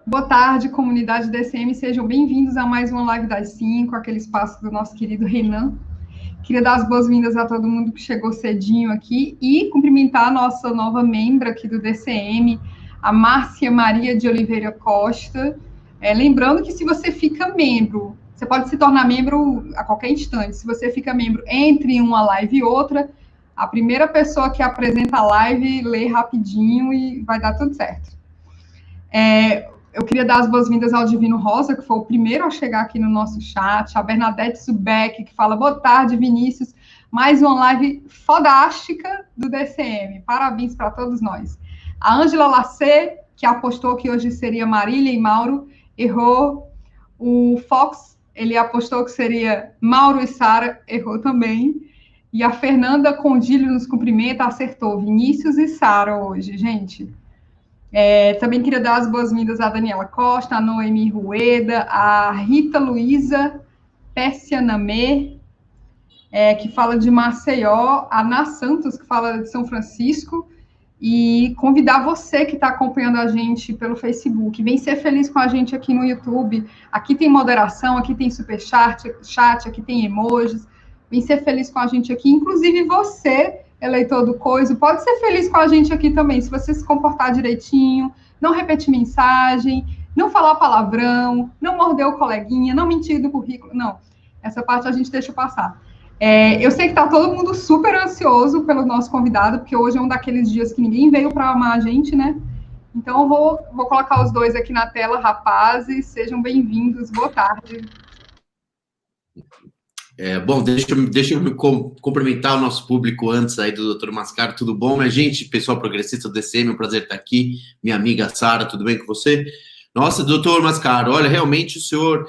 Boa tarde, comunidade DCM, sejam bem-vindos a mais uma live das 5, aquele espaço do nosso querido Renan. Queria dar as boas-vindas a todo mundo que chegou cedinho aqui e cumprimentar a nossa nova membra aqui do DCM, a Márcia Maria de Oliveira Costa. Lembrando que se você fica membro, você pode se tornar membro a qualquer instante. Se você fica membro entre uma live e outra, a primeira pessoa que apresenta a live lê rapidinho e vai dar tudo certo. Eu queria dar as boas-vindas ao Divino Rosa, que foi o primeiro a chegar aqui no nosso chat, a Bernadette Zubeck, que fala, boa tarde, Vinícius, mais uma live fodástica do DCM, parabéns para todos nós. A Ângela Lacê, que apostou que hoje seria Marília e Mauro, errou. O Fox, ele apostou que seria Mauro e Sara, errou também. E a Fernanda Condilho nos cumprimenta, acertou, Vinícius e Sara hoje, gente. Também queria dar as boas-vindas à Daniela Costa, a Noemi Rueda, a Rita Luísa Pessianamê, que fala de Maceió, a Ana Santos, que fala de São Francisco, e convidar você que está acompanhando a gente pelo Facebook, vem ser feliz com a gente aqui no YouTube, aqui tem moderação, aqui tem superchat, aqui tem emojis, vem ser feliz com a gente aqui, inclusive você, eleitor do Coiso, pode ser feliz com a gente aqui também, se você se comportar direitinho, não repetir mensagem, não falar palavrão, não morder o coleguinha, não mentir do currículo, não, essa parte a gente deixa passar. Eu sei que está todo mundo super ansioso pelo nosso convidado, porque hoje é um daqueles dias que ninguém veio para amar a gente, né? Então, eu vou colocar os dois aqui na tela, rapazes, sejam bem-vindos, boa tarde. Bom, deixa eu cumprimentar o nosso público antes aí do Dr. Mascaro, tudo bom, minha gente? Pessoal progressista do DCM, é um prazer estar aqui. Minha amiga Sara, tudo bem com você? Nossa, doutor Mascaro, olha, realmente o senhor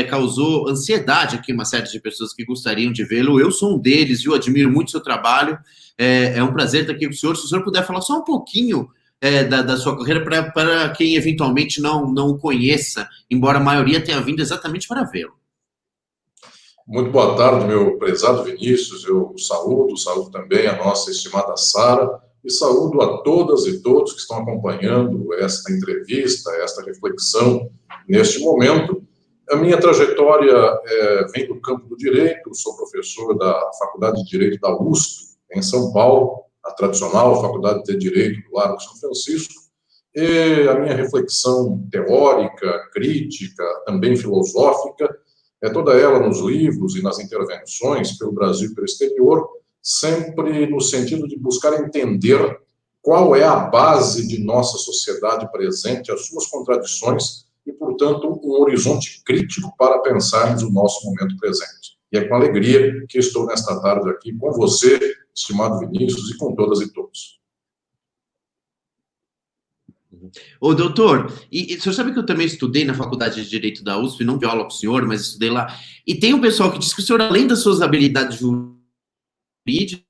causou ansiedade aqui, uma série de pessoas que gostariam de vê-lo. Eu sou um deles, eu admiro muito o seu trabalho. É um prazer estar aqui com o senhor. Se o senhor puder falar só um pouquinho da sua carreira para quem eventualmente não o conheça, embora a maioria tenha vindo exatamente para vê-lo. Muito boa tarde, meu prezado Vinícius. Eu saúdo também a nossa estimada Sara e saúdo a todas e todos que estão acompanhando esta entrevista, esta reflexão neste momento. A minha trajetória vem do campo do direito, sou professor da Faculdade de Direito da USP, em São Paulo, a tradicional Faculdade de Direito do Largo São Francisco, e a minha reflexão teórica, crítica, também filosófica, toda ela nos livros e nas intervenções pelo Brasil e pelo exterior, sempre no sentido de buscar entender qual é a base de nossa sociedade presente, as suas contradições e, portanto, um horizonte crítico para pensarmos o nosso momento presente. E é com alegria que estou nesta tarde aqui com você, estimado Vinícius, e com todas e todos. Ô, doutor, e o senhor sabe que eu também estudei na Faculdade de Direito da USP, não dei aula para o senhor, mas estudei lá, e tem um pessoal que diz que o senhor, além das suas habilidades jurídicas,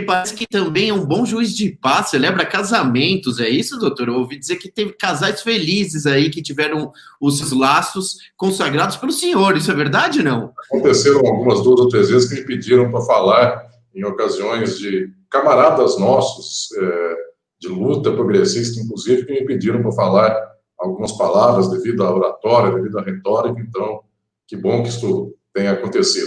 parece que também é um bom juiz de paz, celebra casamentos, é isso, doutor? Eu ouvi dizer que teve casais felizes aí, que tiveram os seus laços consagrados pelo senhor, isso é verdade ou não? Aconteceram algumas 2 ou 3 vezes que me pediram para falar em ocasiões de camaradas nossos, de luta progressista, inclusive, que me pediram para falar algumas palavras devido à oratória, devido à retórica, então, que bom que isso tenha acontecido.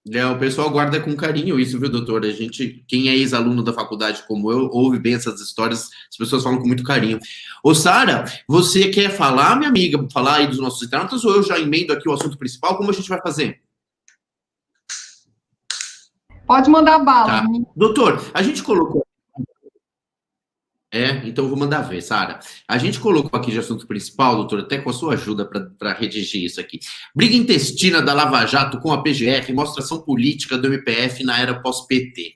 O pessoal guarda com carinho isso, viu, doutor? A gente, quem é ex-aluno da faculdade como eu, ouve bem essas histórias, as pessoas falam com muito carinho. Ô, Sara, você quer falar, minha amiga, falar aí dos nossos internautas, ou eu já emendo aqui o assunto principal? Como a gente vai fazer? Pode mandar bala. Tá. Doutor, a gente colocou... então eu vou mandar ver, Sara. A gente colocou aqui de assunto principal, doutor, até com a sua ajuda para redigir isso aqui. Briga intestina da Lava Jato com a PGR mostra ação política do MPF na era pós-PT.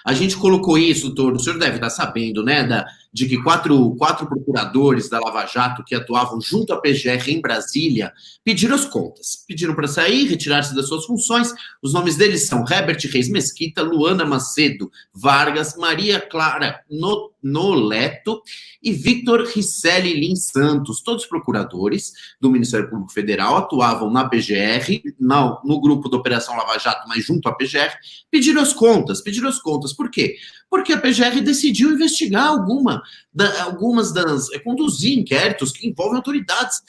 A gente colocou isso, doutor, o senhor deve estar sabendo, né, de que quatro procuradores da Lava Jato que atuavam junto à PGR em Brasília pediram as contas. Pediram para sair, retirar-se das suas funções. Os nomes deles são Herbert Reis Mesquita, Luana Macedo Vargas, Maria Clara Noleto e Victor Ricelli Lins Santos, todos procuradores do Ministério Público Federal, atuavam na PGR, no grupo da Operação Lava Jato, mas junto à PGR, pediram as contas. Por quê? porque a PGR decidiu investigar conduzir inquéritos que envolvem autoridades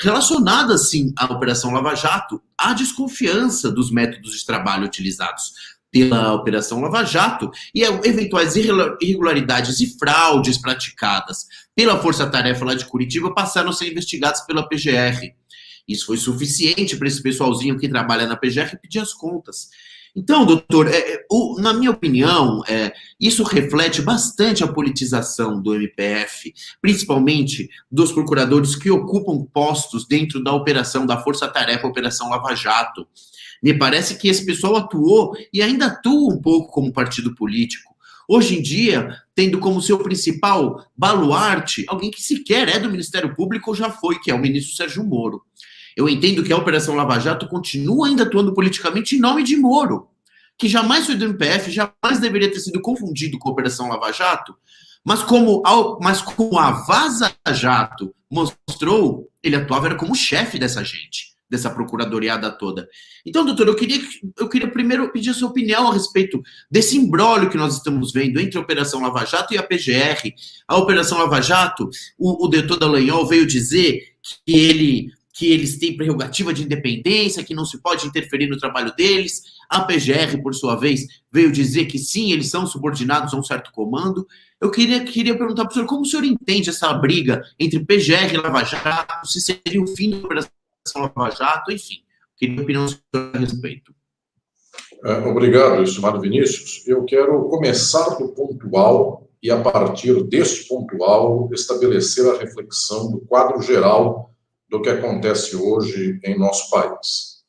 relacionadas, sim, à Operação Lava Jato, à desconfiança dos métodos de trabalho utilizados pela Operação Lava Jato e eventuais irregularidades e fraudes praticadas pela Força Tarefa lá de Curitiba passaram a ser investigados pela PGR. Isso foi suficiente para esse pessoalzinho que trabalha na PGR pedir as contas. Então, doutor, na minha opinião, isso reflete bastante a politização do MPF, principalmente dos procuradores que ocupam postos dentro da operação, da Força Tarefa Operação Lava Jato. Me parece que esse pessoal atuou e ainda atua um pouco como partido político. Hoje em dia, tendo como seu principal baluarte alguém que sequer é do Ministério Público ou já foi, que é o ministro Sérgio Moro. Eu entendo que a Operação Lava Jato continua ainda atuando politicamente em nome de Moro, que jamais foi do MPF, jamais deveria ter sido confundido com a Operação Lava Jato, mas como a Vaza Jato mostrou, ele atuava era como chefe dessa gente, dessa procuradoriada toda. Então, doutor, eu queria primeiro pedir a sua opinião a respeito desse imbróglio que nós estamos vendo entre a Operação Lava Jato e a PGR. A Operação Lava Jato, o doutor Dallagnol veio dizer que eles têm prerrogativa de independência, que não se pode interferir no trabalho deles. A PGR, por sua vez, veio dizer que sim, eles são subordinados a um certo comando. Eu queria perguntar para o senhor como o senhor entende essa briga entre PGR e Lava Jato, se seria o fim da Operação Lava Jato, enfim. Queria a opinião do senhor a respeito. Obrigado, estimado Vinícius. Eu quero começar do pontual e, a partir desse pontual, estabelecer a reflexão do quadro geral do que acontece hoje em nosso país.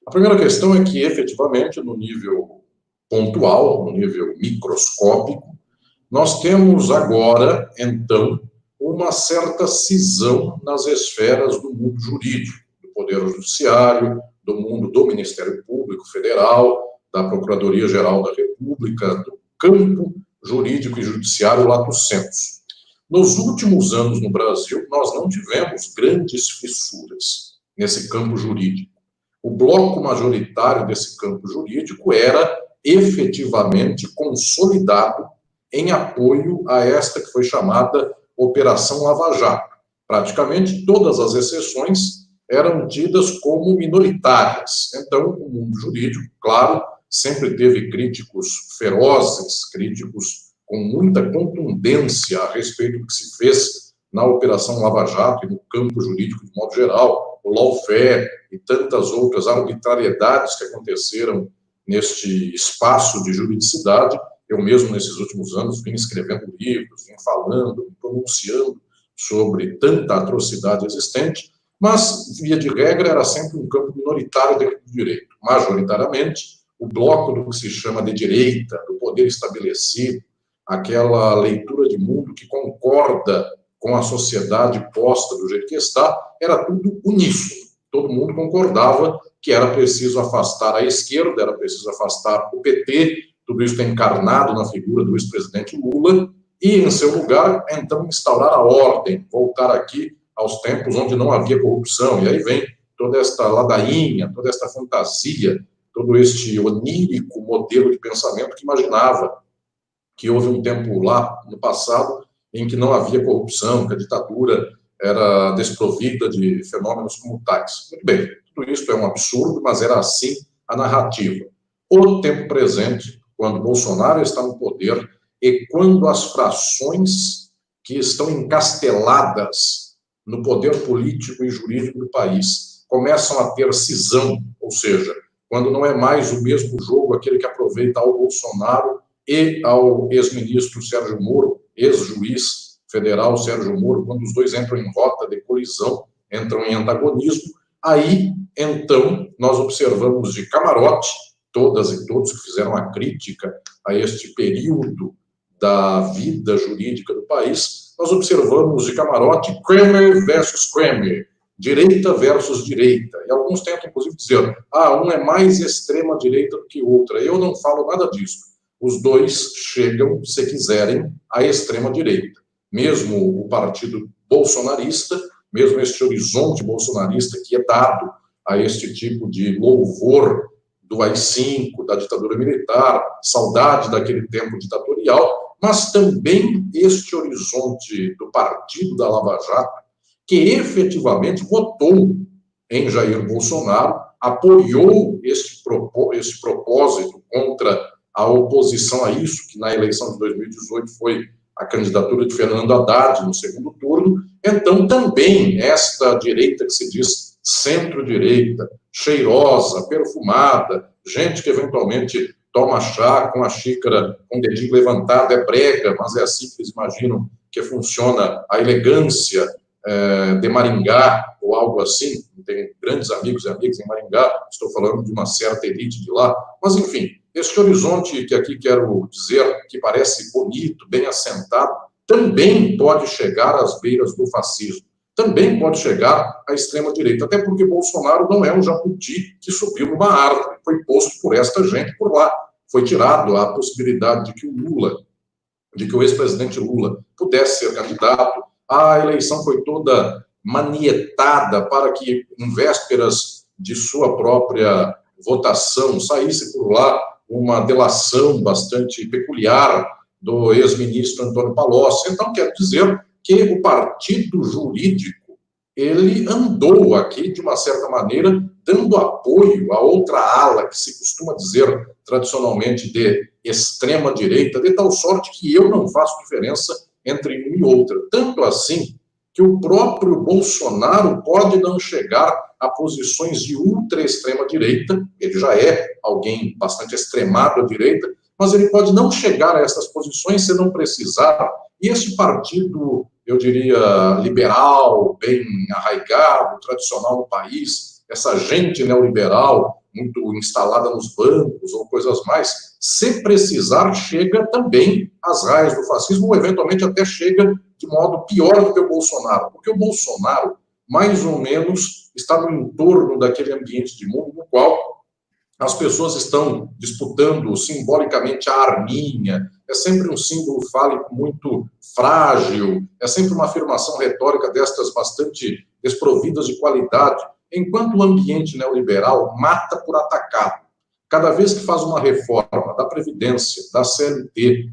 A primeira questão é que, efetivamente, no nível pontual, no nível microscópico, nós temos agora, então, uma certa cisão nas esferas do mundo jurídico, do Poder Judiciário, do mundo do Ministério Público Federal, da Procuradoria-Geral da República, do campo jurídico e judiciário lato sensu. Nos últimos anos no Brasil, nós não tivemos grandes fissuras nesse campo jurídico. O bloco majoritário desse campo jurídico era efetivamente consolidado em apoio a esta que foi chamada Operação Lava Jato. Praticamente todas as exceções eram tidas como minoritárias. Então, o mundo jurídico, claro, sempre teve críticos ferozes, críticos com muita contundência a respeito do que se fez na Operação Lava Jato e no campo jurídico de modo geral, o lawfare e tantas outras arbitrariedades que aconteceram neste espaço de juridicidade. Eu mesmo, nesses últimos anos, vim escrevendo livros, vim falando, pronunciando sobre tanta atrocidade existente, mas, via de regra, era sempre um campo minoritário dentro do direito. Majoritariamente, o bloco do que se chama de direita, do poder estabelecido, aquela leitura de mundo que concorda com a sociedade posta do jeito que está, era tudo uníssono. Todo mundo concordava que era preciso afastar a esquerda, era preciso afastar o PT, tudo isso está encarnado na figura do ex-presidente Lula, e, em seu lugar, então, instaurar a ordem, voltar aqui aos tempos onde não havia corrupção. E aí vem toda esta ladainha, toda esta fantasia, todo este onírico modelo de pensamento que imaginava que houve um tempo lá, no passado, em que não havia corrupção, que a ditadura era desprovida de fenômenos como tais. Muito bem, tudo isso é um absurdo, mas era assim a narrativa. O tempo presente, quando Bolsonaro está no poder, e quando as frações que estão encasteladas no poder político e jurídico do país começam a ter cisão, ou seja, quando não é mais o mesmo jogo aquele que aproveita ao Bolsonaro e ao ex-ministro Sérgio Moro, ex-juiz federal Sérgio Moro, quando os dois entram em rota de colisão, entram em antagonismo, aí, então, nós observamos de camarote, todas e todos que fizeram a crítica a este período da vida jurídica do país, nós observamos de camarote Kramer versus Kramer, direita versus direita, e alguns tentam, inclusive, dizer, um é mais extrema-direita do que outra. Eu não falo nada disso. Os dois chegam, se quiserem, à extrema-direita. Mesmo o partido bolsonarista, mesmo este horizonte bolsonarista que é dado a este tipo de louvor do AI-5, da ditadura militar, saudade daquele tempo ditatorial, mas também este horizonte do partido da Lava Jato, que efetivamente votou em Jair Bolsonaro, apoiou esse propósito contra a oposição a isso, que na eleição de 2018 foi a candidatura de Fernando Haddad no segundo turno. Então, também esta direita que se diz centro-direita, cheirosa, perfumada, gente que eventualmente toma chá com a xícara com o dedinho levantado, é brega, mas é assim que eles imaginam que funciona a elegância de Maringá, ou algo assim. Tenho grandes amigos e amigas em Maringá, estou falando de uma certa elite de lá, mas enfim, este horizonte que aqui quero dizer, que parece bonito, bem assentado, também pode chegar às beiras do fascismo, também pode chegar à extrema-direita, até porque Bolsonaro não é um jabuti que subiu numa árvore, foi posto por esta gente por lá, foi tirado a possibilidade de que o ex-presidente Lula pudesse ser candidato. A eleição foi toda manietada para que, em vésperas de sua própria votação, saísse por lá uma delação bastante peculiar do ex-ministro Antônio Palocci. Então, quero dizer que o partido jurídico, ele andou aqui, de uma certa maneira, dando apoio a outra ala, que se costuma dizer tradicionalmente de extrema-direita, de tal sorte que eu não faço diferença entre uma e outra. Tanto assim que o próprio Bolsonaro pode não chegar a posições de ultra-extrema-direita, ele já é alguém bastante extremado à direita, mas ele pode não chegar a essas posições se não precisar. E esse partido, eu diria, liberal, bem arraigado, tradicional no país, essa gente neoliberal, muito instalada nos bancos ou coisas mais, se precisar, chega também às raias do fascismo, ou eventualmente até chega de modo pior do que o Bolsonaro, porque o Bolsonaro, mais ou menos, está no entorno daquele ambiente de mundo no qual as pessoas estão disputando simbolicamente a arminha, é sempre um símbolo fálico muito frágil, é sempre uma afirmação retórica destas bastante desprovidas de qualidade, enquanto o ambiente neoliberal mata por atacado. Cada vez que faz uma reforma da Previdência, da CLT,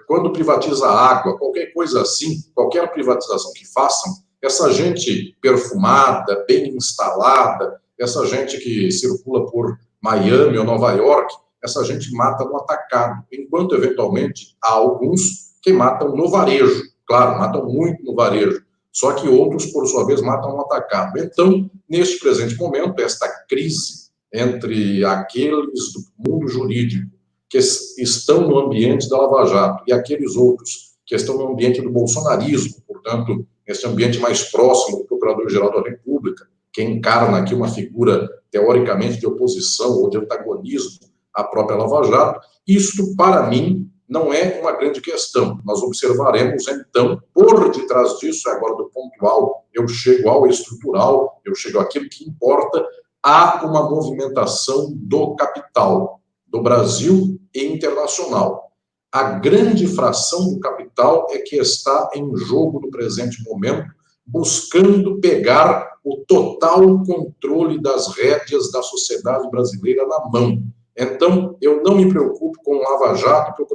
quando privatiza a água, qualquer coisa assim, qualquer privatização que façam, essa gente perfumada, bem instalada, essa gente que circula por Miami ou Nova York, essa gente mata no atacado, enquanto, eventualmente, há alguns que matam no varejo. Claro, matam muito no varejo, só que outros, por sua vez, matam no atacado. Então, neste presente momento, esta crise entre aqueles do mundo jurídico que estão no ambiente da Lava Jato e aqueles outros que estão no ambiente do bolsonarismo, portanto, esse ambiente mais próximo do Procurador-Geral da República, que encarna aqui uma figura teoricamente de oposição ou de antagonismo à própria Lava Jato, isto, para mim, não é uma grande questão. Nós observaremos, então, por detrás disso, agora do pontual, eu chego ao estrutural, eu chego àquilo que importa, há uma movimentação do capital, do Brasil e internacional. A grande fração do capital é que está em jogo no presente momento, buscando pegar o total controle das rédeas da sociedade brasileira na mão. Então, eu não me preocupo com Lava Jato e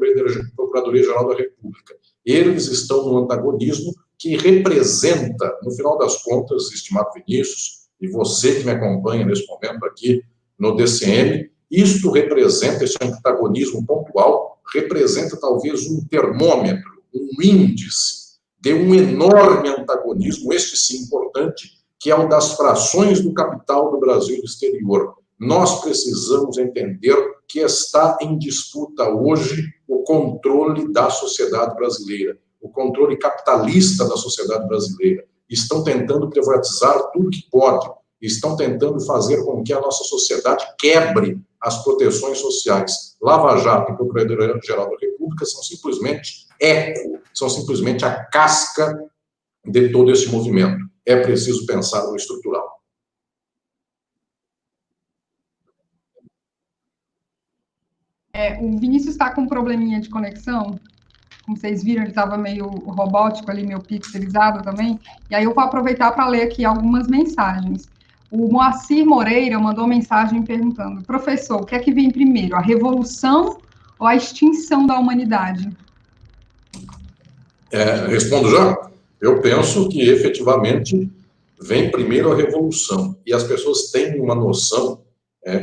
Procuradoria-Geral da República. Eles estão no antagonismo que representa, no final das contas, estimado Vinícius, e você que me acompanha nesse momento aqui no DCM, isto representa, esse antagonismo pontual, representa talvez um termômetro, um índice de um enorme antagonismo, este sim importante, que é o das frações do capital do Brasil e do exterior. Nós precisamos entender que está em disputa hoje o controle da sociedade brasileira, o controle capitalista da sociedade brasileira. Estão tentando privatizar tudo que pode, estão tentando fazer com que a nossa sociedade quebre as proteções sociais. Lava Jato e Procuradoria-Geral da República são simplesmente eco, são simplesmente a casca de todo esse movimento. É preciso pensar no estrutural. O Vinícius está com um probleminha de conexão. Como vocês viram, ele estava meio robótico ali, meio pixelizado também. E aí eu vou aproveitar para ler aqui algumas mensagens. O Moacir Moreira mandou uma mensagem perguntando: professor, o que é que vem primeiro, a revolução ou a extinção da humanidade? Respondo já? Eu penso que, efetivamente, vem primeiro a revolução. E as pessoas têm uma noção,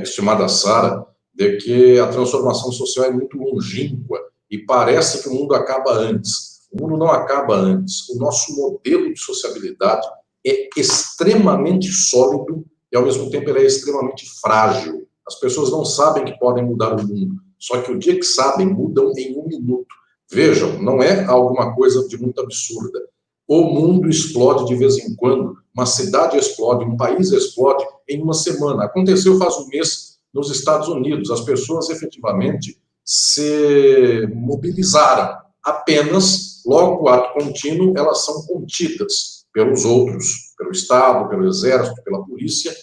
estimada Sara, de que a transformação social é muito longínqua e parece que o mundo acaba antes. O mundo não acaba antes. O nosso modelo de sociabilidade é extremamente sólido e, ao mesmo tempo, ele é extremamente frágil. As pessoas não sabem que podem mudar o mundo, só que o dia que sabem, mudam em 1 minuto. Vejam, não é alguma coisa de muito absurda. O mundo explode de vez em quando, uma cidade explode, um país explode em 1 semana. Aconteceu faz 1 mês nos Estados Unidos. As pessoas efetivamente se mobilizaram. Apenas, logo o ato contínuo, elas são contidas pelos outros, pelo Estado, pelo Exército, pela polícia,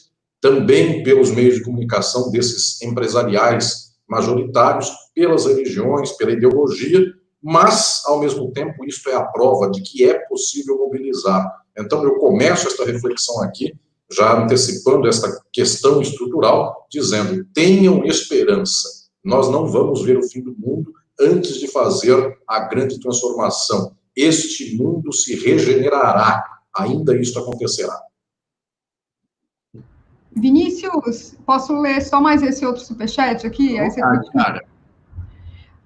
também pelos meios de comunicação desses empresariais majoritários, pelas religiões, pela ideologia, mas, ao mesmo tempo, isto é a prova de que é possível mobilizar. Então, eu começo esta reflexão aqui, já antecipando esta questão estrutural, dizendo: tenham esperança, nós não vamos ver o fim do mundo antes de fazer a grande transformação. Este mundo se regenerará, ainda isto acontecerá. Vinícius, posso ler só mais esse outro superchat aqui? Aí você Cara.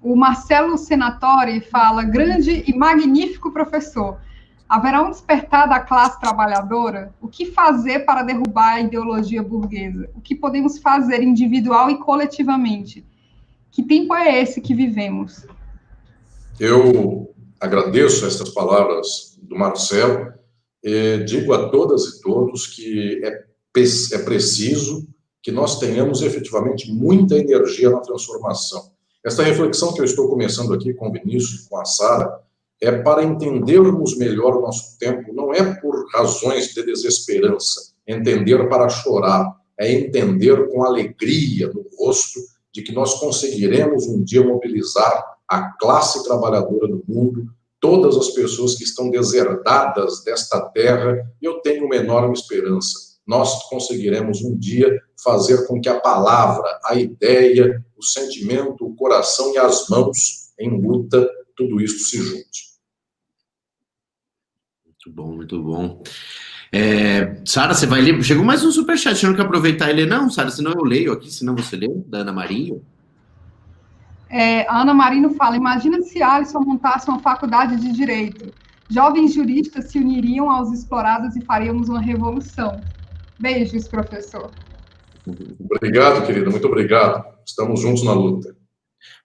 O Marcelo Senatori fala: grande e magnífico professor, haverá um despertar da classe trabalhadora? O que fazer para derrubar a ideologia burguesa? O que podemos fazer individual e coletivamente? Que tempo é esse que vivemos? Eu agradeço estas palavras do Marcelo e digo a todas e todos que é preciso que nós tenhamos efetivamente muita energia na transformação. Esta reflexão que eu estou começando aqui com o Vinícius e com a Sara é para entendermos melhor o nosso tempo, não é por razões de desesperança, entender para chorar, é entender com alegria no rosto de que nós conseguiremos um dia mobilizar a classe trabalhadora do mundo, todas as pessoas que estão deserdadas desta terra. Eu tenho uma enorme esperança. Nós conseguiremos um dia fazer com que a palavra, a ideia, o sentimento, o coração e as mãos em luta, tudo isso se junte. Muito bom, muito bom. Sara, você vai ler? Chegou mais um superchat, você não quer aproveitar e ler, não, Sara? Senão eu leio aqui, senão você lê, da Ana Marinho. A Ana Marino fala: imagina se Alisson montasse uma faculdade de Direito. Jovens juristas se uniriam aos explorados e faríamos uma revolução. Beijos, professor. Obrigado, querida, muito obrigado. Estamos juntos na luta.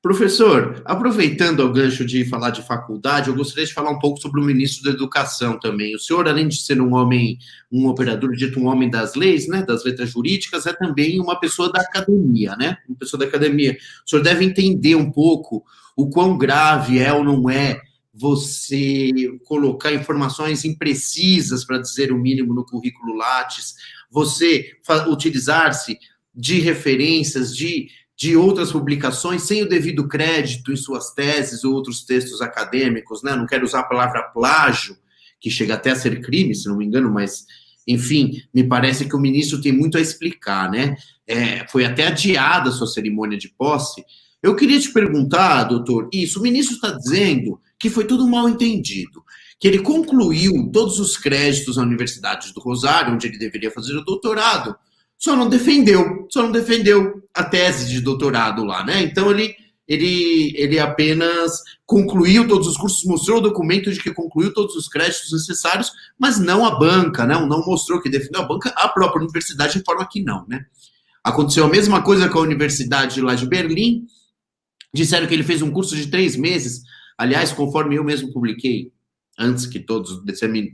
Professor, aproveitando o gancho de falar de faculdade, eu gostaria de falar um pouco sobre o ministro da Educação também. O senhor, além de ser um homem, um operador, dito um homem das leis, né, das letras jurídicas, é também uma pessoa da academia, né? Uma pessoa da academia. O senhor deve entender um pouco o quão grave é ou não é você colocar informações imprecisas, para dizer o mínimo, no currículo Lattes, você utilizar-se de referências, de outras publicações, sem o devido crédito em suas teses ou outros textos acadêmicos, né? Não quero usar a palavra plágio, que chega até a ser crime, se não me engano, mas, enfim, me parece que o ministro tem muito a explicar, né? Foi até adiada a sua cerimônia de posse. Eu queria te perguntar, doutor, o ministro está dizendo que foi tudo mal entendido, que ele concluiu todos os créditos na Universidade do Rosário, onde ele deveria fazer o doutorado, só não defendeu a tese de doutorado lá, né? Então, ele apenas concluiu todos os cursos, mostrou o documento de que concluiu todos os créditos necessários, mas não a banca, né? Não mostrou que defendeu a banca, a própria universidade informa que não, né? Aconteceu a mesma coisa com a Universidade lá de Berlim, disseram que ele fez um curso de 3 meses, aliás, conforme eu mesmo publiquei, antes que todos,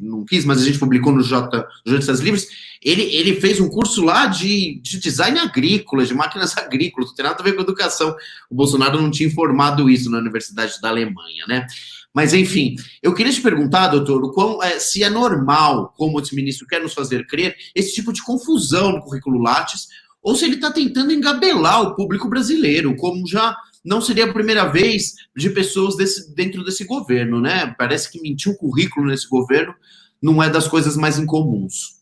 não quis, mas a gente publicou no Juristas Livres, ele fez um curso lá de design agrícola, de máquinas agrícolas, não tem nada a ver com educação. O Bolsonaro não tinha informado isso na Universidade da Alemanha, né? Mas, enfim, eu queria te perguntar, doutor, se é normal, como esse ministro quer nos fazer crer, esse tipo de confusão no currículo Lattes, ou se ele está tentando engabelar o público brasileiro, como já não seria a primeira vez de pessoas dentro desse governo, né? Parece que mentir o currículo nesse governo não é das coisas mais incomuns.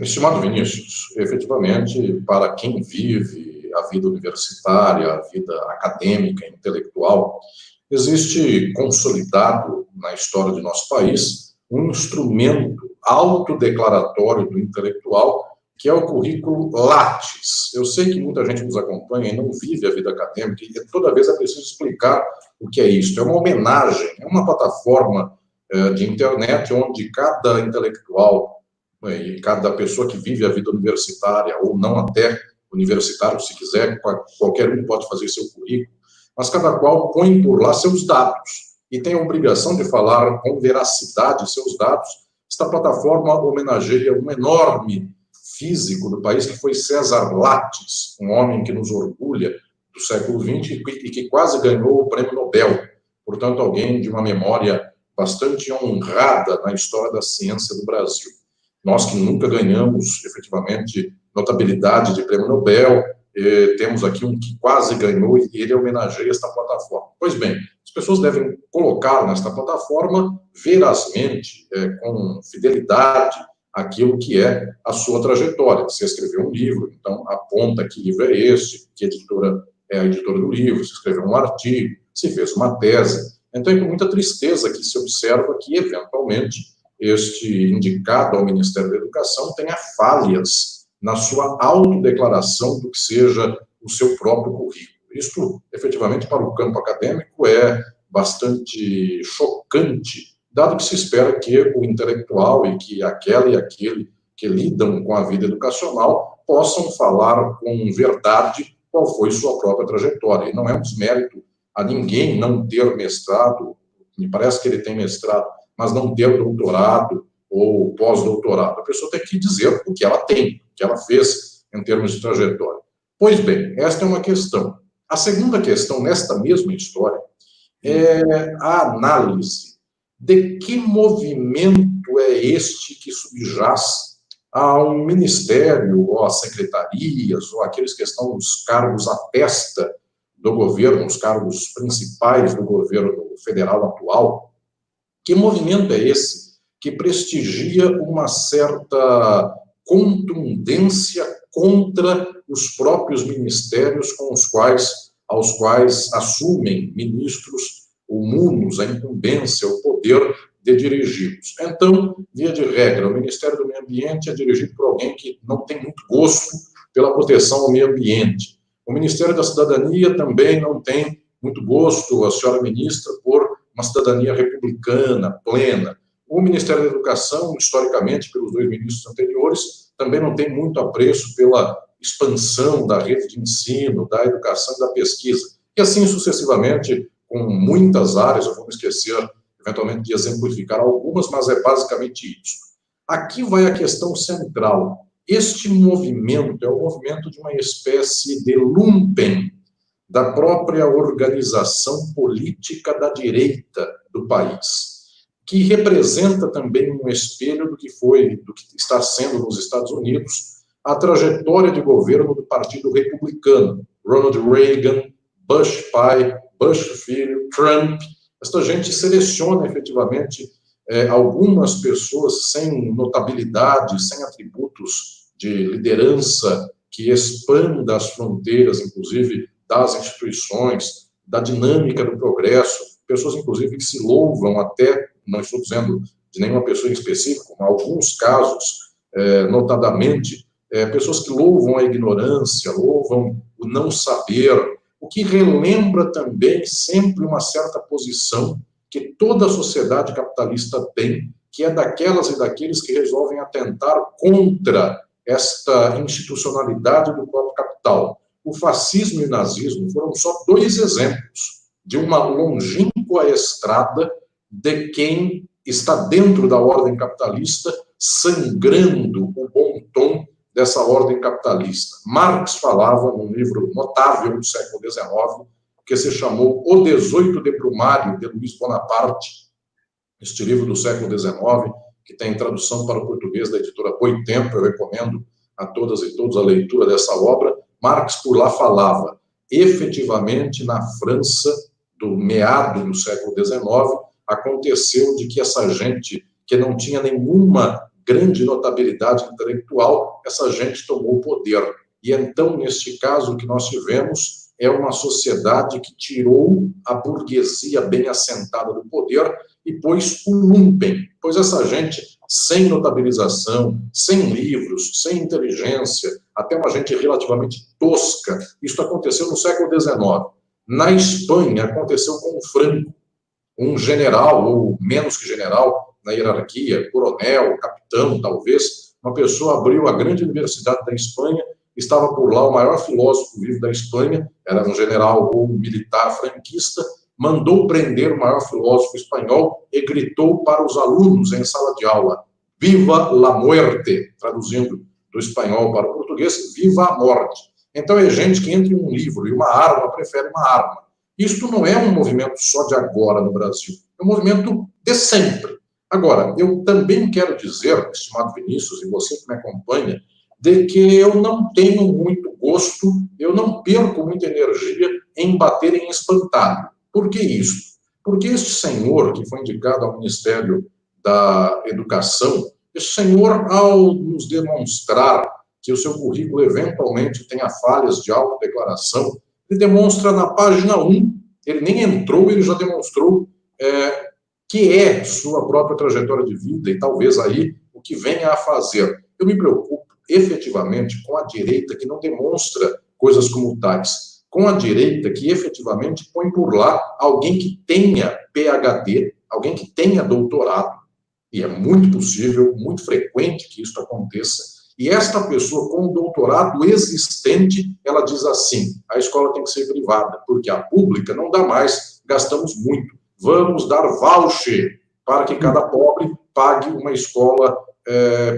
Estimado Vinícius, efetivamente, para quem vive a vida universitária, a vida acadêmica, intelectual, existe consolidado na história de nosso país um instrumento autodeclaratório do intelectual, que é o currículo Lattes. Eu sei que muita gente nos acompanha e não vive a vida acadêmica, e toda vez é preciso explicar o que é isso. É uma homenagem, é uma plataforma de internet onde cada intelectual e cada pessoa que vive a vida universitária, ou não até universitário, se quiser, qualquer um pode fazer seu currículo, mas cada qual põe por lá seus dados e tem a obrigação de falar com veracidade seus dados. Esta plataforma homenageia um enorme físico do país, que foi César Lattes, um homem que nos orgulha do século XX e que quase ganhou o prêmio Nobel. Portanto, alguém de uma memória bastante honrada na história da ciência do Brasil. Nós que nunca ganhamos, efetivamente, notabilidade de prêmio Nobel, temos aqui um que quase ganhou e ele homenageia esta plataforma. Pois bem, as pessoas devem colocar nesta plataforma verazmente, com fidelidade, aquilo que é a sua trajetória. Se escreveu um livro, então aponta que livro é este, que editora é a editora do livro, se escreveu um artigo, se fez uma tese. Então é com muita tristeza que se observa que, eventualmente, este indicado ao Ministério da Educação tenha falhas na sua autodeclaração do que seja o seu próprio currículo. Isto, efetivamente, para o campo acadêmico é bastante chocante, dado que se espera que o intelectual e que aquela e aquele que lidam com a vida educacional possam falar com verdade qual foi sua própria trajetória. E não é um desmérito a ninguém não ter mestrado, me parece que ele tem mestrado, mas não ter doutorado ou pós-doutorado. A pessoa tem que dizer o que ela tem, o que ela fez em termos de trajetória. Pois bem, esta é uma questão. A segunda questão, nesta mesma história, é a análise de que movimento é este que subjaz a um ministério, ou a secretarias, ou aqueles que estão nos cargos à testa do governo, os cargos principais do governo federal atual. Que movimento é esse que prestigia uma certa contundência contra os próprios ministérios aos quais assumem ministros humanos a incumbência, o poder de dirigi-los? Então, via de regra, o Ministério do Meio Ambiente é dirigido por alguém que não tem muito gosto pela proteção ao meio ambiente. O Ministério da Cidadania também não tem muito gosto, a senhora ministra, por uma cidadania republicana, plena. O Ministério da Educação, historicamente, pelos 2 ministros anteriores, também não tem muito apreço pela expansão da rede de ensino, da educação e da pesquisa. E assim sucessivamente, com muitas áreas, eu vou me esquecer, eventualmente, de exemplificar algumas, mas é basicamente isso. Aqui vai a questão central. Este movimento é o movimento de uma espécie de lumpen da própria organização política da direita do país, que representa também um espelho do que está sendo nos Estados Unidos a trajetória de governo do Partido Republicano. Ronald Reagan, Bush pai, Bush filho, Trump. Esta gente seleciona efetivamente algumas pessoas sem notabilidade, sem atributos de liderança que expanda as fronteiras, inclusive, das instituições, da dinâmica do progresso, pessoas, inclusive, que se louvam até, não estou dizendo de nenhuma pessoa em específico, em alguns casos, notadamente, pessoas que louvam a ignorância, louvam o não saber, o que relembra também sempre uma certa posição que toda a sociedade capitalista tem, que é daquelas e daqueles que resolvem atentar contra esta institucionalidade do próprio capital. O fascismo e o nazismo foram só 2 exemplos de uma longínqua estrada de quem está dentro da ordem capitalista, sangrando o bom tom dessa ordem capitalista. Marx falava num livro notável do século XIX, que se chamou O 18 de Brumário, de Luiz Bonaparte, este livro do século XIX, que tem tradução para o português da editora Boitempo. Eu recomendo a todas e todos a leitura dessa obra. Marx, por lá, falava, efetivamente, na França, do meado do século XIX, aconteceu de que essa gente que não tinha nenhuma grande notabilidade intelectual, essa gente tomou o poder. E então, neste caso, o que nós tivemos é uma sociedade que tirou a burguesia bem assentada do poder e pôs o lumpen, pois essa gente, sem notabilização, sem livros, sem inteligência, até uma gente relativamente tosca, isso aconteceu no século XIX. Na Espanha, aconteceu com o Franco, um general, ou menos que general, na hierarquia, coronel, capitão, talvez, uma pessoa abriu a grande universidade da Espanha, estava por lá o maior filósofo vivo da Espanha, era um general ou militar franquista, mandou prender o maior filósofo espanhol e gritou para os alunos em sala de aula: "Viva la muerte", traduzindo do espanhol para o português, "Viva a morte". Então é gente que entre um livro e uma arma prefere uma arma. Isto não é um movimento só de agora no Brasil, é um movimento de sempre. Agora, eu também quero dizer, estimado Vinícius, e você que me acompanha, de que eu não tenho muito gosto, eu não perco muita energia em bater em espantalho. Por que isso? Porque este senhor que foi indicado ao Ministério da Educação, este senhor, ao nos demonstrar que o seu currículo eventualmente tenha falhas de autodeclaração, ele demonstra na página 1, ele nem entrou, ele já demonstrou que é sua própria trajetória de vida e talvez aí o que venha a fazer. Eu me preocupo efetivamente com a direita que não demonstra coisas como tais, com a direita que efetivamente põe por lá alguém que tenha PhD, alguém que tenha doutorado, e é muito possível, muito frequente que isso aconteça, e esta pessoa com doutorado existente, ela diz assim: a escola tem que ser privada, porque a pública não dá mais, gastamos muito, vamos dar voucher para que cada pobre pague uma escola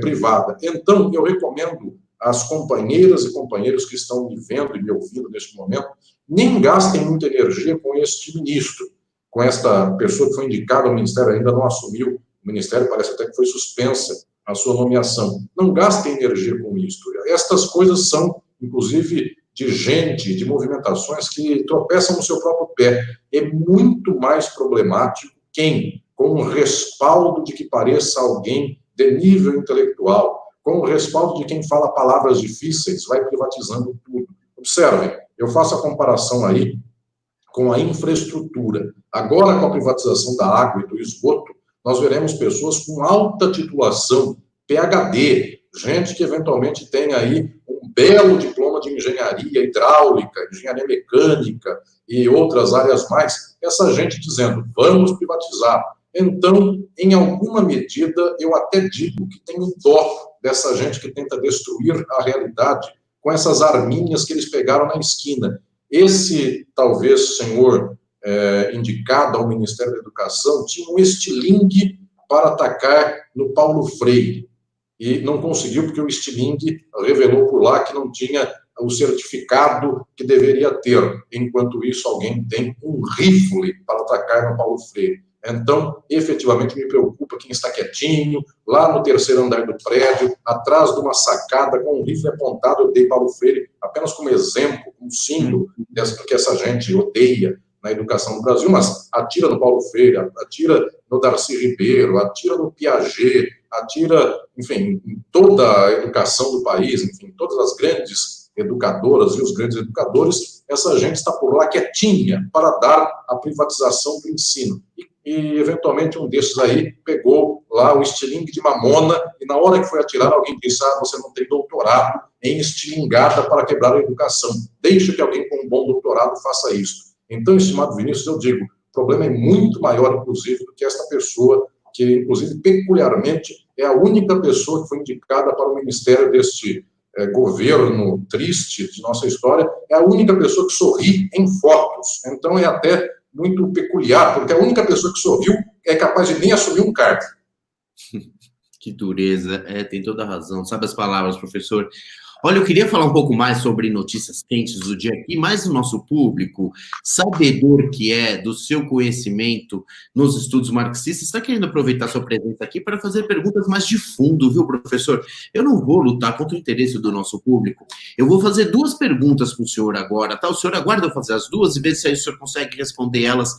privada. Então, eu recomendo às companheiras e companheiros que estão me vendo e me ouvindo neste momento, nem gastem muita energia com este ministro, com esta pessoa que foi indicada ao Ministério, ainda não assumiu o Ministério, parece até que foi suspensa a sua nomeação. Não gastem energia com isso. Estas coisas são, inclusive, de gente, de movimentações que tropeçam no seu próprio pé. É muito mais problemático quem, com o respaldo de que pareça alguém de nível intelectual, com o respaldo de quem fala palavras difíceis, vai privatizando tudo. Observem, eu faço a comparação aí com a infraestrutura. Agora, com a privatização da água e do esgoto, nós veremos pessoas com alta titulação, PhD, gente que eventualmente tem aí um belo diploma de engenharia hidráulica, engenharia mecânica e outras áreas mais, essa gente dizendo: vamos privatizar. Então, em alguma medida, eu até digo que tenho dó dessa gente que tenta destruir a realidade com essas arminhas que eles pegaram na esquina. Esse, talvez, senhor indicado ao Ministério da Educação tinha um estilingue para atacar no Paulo Freire. E não conseguiu, porque o estilingue revelou por lá que não tinha o certificado que deveria ter. Enquanto isso, alguém tem um rifle para atacar no Paulo Freire. Então, efetivamente, me preocupa quem está quietinho, lá no terceiro andar do prédio, atrás de uma sacada, com um rifle apontado. Eu dei Paulo Freire apenas como exemplo, como símbolo do que essa gente odeia na educação do Brasil, mas atira no Paulo Freire, atira no Darcy Ribeiro, atira no Piaget, atira, enfim, em toda a educação do país, enfim, todas as grandes educadoras e os grandes educadores. Essa gente está por lá quietinha para dar a privatização do ensino. E eventualmente, um desses aí pegou lá o estilingue de mamona e, na hora que foi atirar, alguém disse: você não tem doutorado em estilingada para quebrar a educação. Deixe que alguém com um bom doutorado faça isso. Então, estimado Vinícius, eu digo, o problema é muito maior, inclusive, do que esta pessoa, que, inclusive, peculiarmente, é a única pessoa que foi indicada para o ministério deste governo triste de nossa história, é a única pessoa que sorri em fotos. Então, é até muito peculiar, porque a única pessoa que sorriu é capaz de nem assumir um cargo. Que dureza, tem toda a razão, sabe as palavras, professor. Olha, eu queria falar um pouco mais sobre notícias quentes do dia aqui, mas o nosso público, sabedor que é do seu conhecimento nos estudos marxistas, está querendo aproveitar sua presença aqui para fazer perguntas mais de fundo, viu, professor? Eu não vou lutar contra o interesse do nosso público. Eu vou fazer 2 perguntas para o senhor agora, tá? O senhor aguarda eu fazer as 2 e ver se aí o senhor consegue respondê-las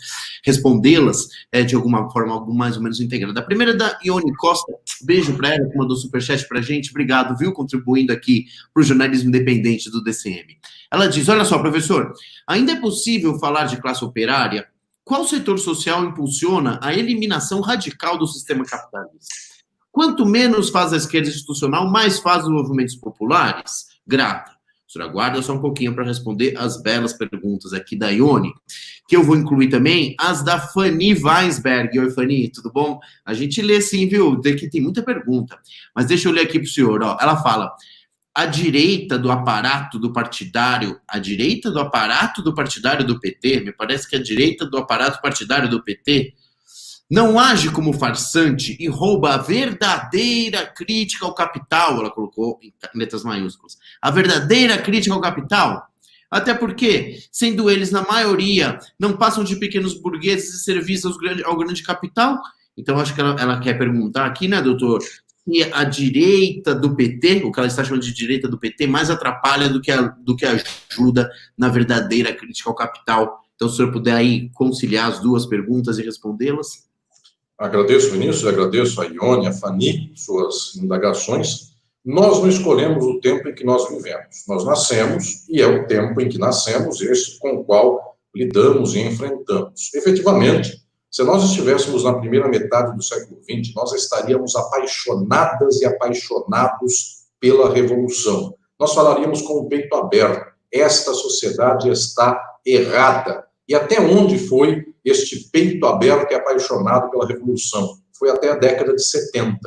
de alguma forma, algo mais ou menos integrado. A primeira é da Ione Costa, beijo para ela, que mandou superchat para a gente, obrigado, viu, contribuindo aqui para o jornalismo independente do DCM. Ela diz, olha só, professor, ainda é possível falar de classe operária? Qual setor social impulsiona a eliminação radical do sistema capitalista? Quanto menos faz a esquerda institucional, mais faz os movimentos populares? Grata. O senhor aguarda só um pouquinho para responder as belas perguntas aqui da Ione, que eu vou incluir também as da Fanny Weinsberg. Oi, Fanny, tudo bom? A gente lê sim, viu? Daqui tem muita pergunta. Mas deixa eu ler aqui para o senhor. Ó. Ela fala, a direita do aparato do partidário do PT, me parece que a direita do aparato partidário do PT não age como farsante e rouba a verdadeira crítica ao capital, ela colocou em letras maiúsculas, a verdadeira crítica ao capital, até porque, sendo eles, na maioria, não passam de pequenos burgueses e serviços ao grande capital. Então, acho que ela quer perguntar aqui, né, doutor, se a direita do PT, o que ela está chamando de direita do PT, mais atrapalha do que ajuda na verdadeira crítica ao capital. Então, se o senhor puder aí conciliar as 2 perguntas e respondê-las. Agradeço, Vinícius, agradeço a Ione, a Fanny, suas indagações. Nós não escolhemos o tempo em que nós vivemos. Nós nascemos, e é o tempo em que nascemos, esse com o qual lidamos e enfrentamos. Efetivamente, se nós estivéssemos na primeira metade do século XX, nós estaríamos apaixonadas e apaixonados pela revolução. Nós falaríamos com o peito aberto. Esta sociedade está errada. E até onde foi este peito aberto e apaixonado pela revolução? Foi até a década de 70.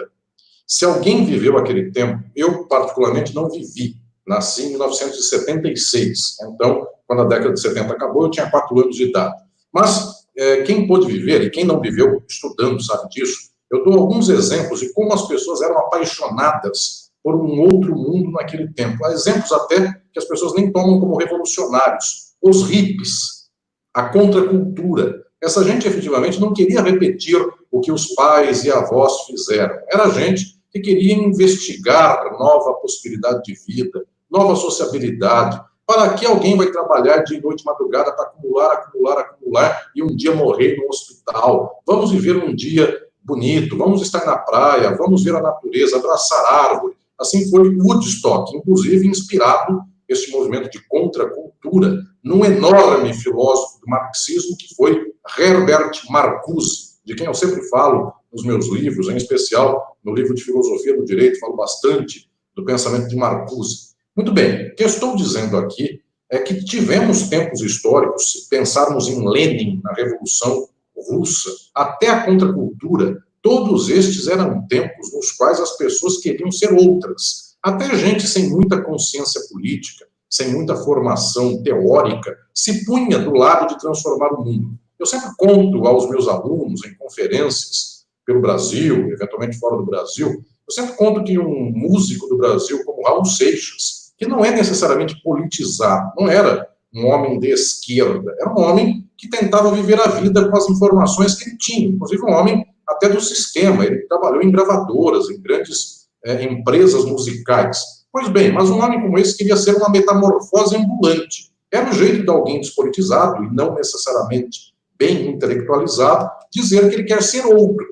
Se alguém viveu aquele tempo, eu particularmente não vivi. Nasci em 1976. Então, quando a década de 70 acabou, eu tinha 4 anos de idade. Mas quem pôde viver e quem não viveu estudando sabe disso. Eu dou alguns exemplos de como as pessoas eram apaixonadas por um outro mundo naquele tempo. Há exemplos até que as pessoas nem tomam como revolucionários. Os hippies, a contracultura. Essa gente efetivamente não queria repetir o que os pais e avós fizeram. Era gente que queria investigar nova possibilidade de vida, nova sociabilidade. Para que alguém vai trabalhar de noite e madrugada para acumular e um dia morrer no hospital? Vamos viver um dia bonito, vamos estar na praia, vamos ver a natureza, abraçar árvore. Assim foi Woodstock, inclusive inspirado esse movimento de contracultura num enorme filósofo do marxismo que foi Herbert Marcuse, de quem eu sempre falo nos meus livros, em especial no livro de Filosofia do Direito, falo bastante do pensamento de Marcuse. Muito bem, o que eu estou dizendo aqui é que tivemos tempos históricos, se pensarmos em Lenin, na Revolução Russa, até a contracultura, todos estes eram tempos nos quais as pessoas queriam ser outras. Até gente sem muita consciência política, sem muita formação teórica, se punha do lado de transformar o mundo. Eu sempre conto aos meus alunos em conferências pelo Brasil, eventualmente fora do Brasil, eu sempre conto que um músico do Brasil como Raul Seixas, que não é necessariamente politizado, não era um homem de esquerda, era um homem que tentava viver a vida com as informações que ele tinha, inclusive um homem até do sistema, ele trabalhou em gravadoras, em grandes empresas musicais. Pois bem, mas um homem como esse queria ser uma metamorfose ambulante. Era o jeito de alguém despolitizado, e não necessariamente bem intelectualizado, dizer que ele quer ser outro.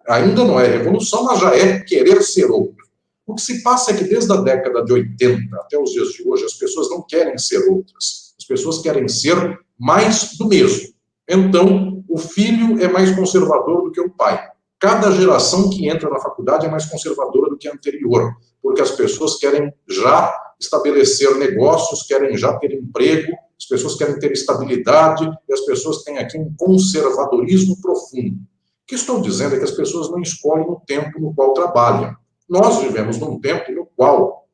Ainda não é revolução, mas já é querer ser outro. O que se passa é que desde a década de 80 até os dias de hoje, as pessoas não querem ser outras. As pessoas querem ser mais do mesmo. Então, o filho é mais conservador do que o pai. Cada geração que entra na faculdade é mais conservadora do que a anterior, porque as pessoas querem já estabelecer negócios, querem já ter emprego, as pessoas querem ter estabilidade, e as pessoas têm aqui um conservadorismo profundo. O que estou dizendo é que as pessoas não escolhem o tempo no qual trabalham. Nós vivemos num tempo no qual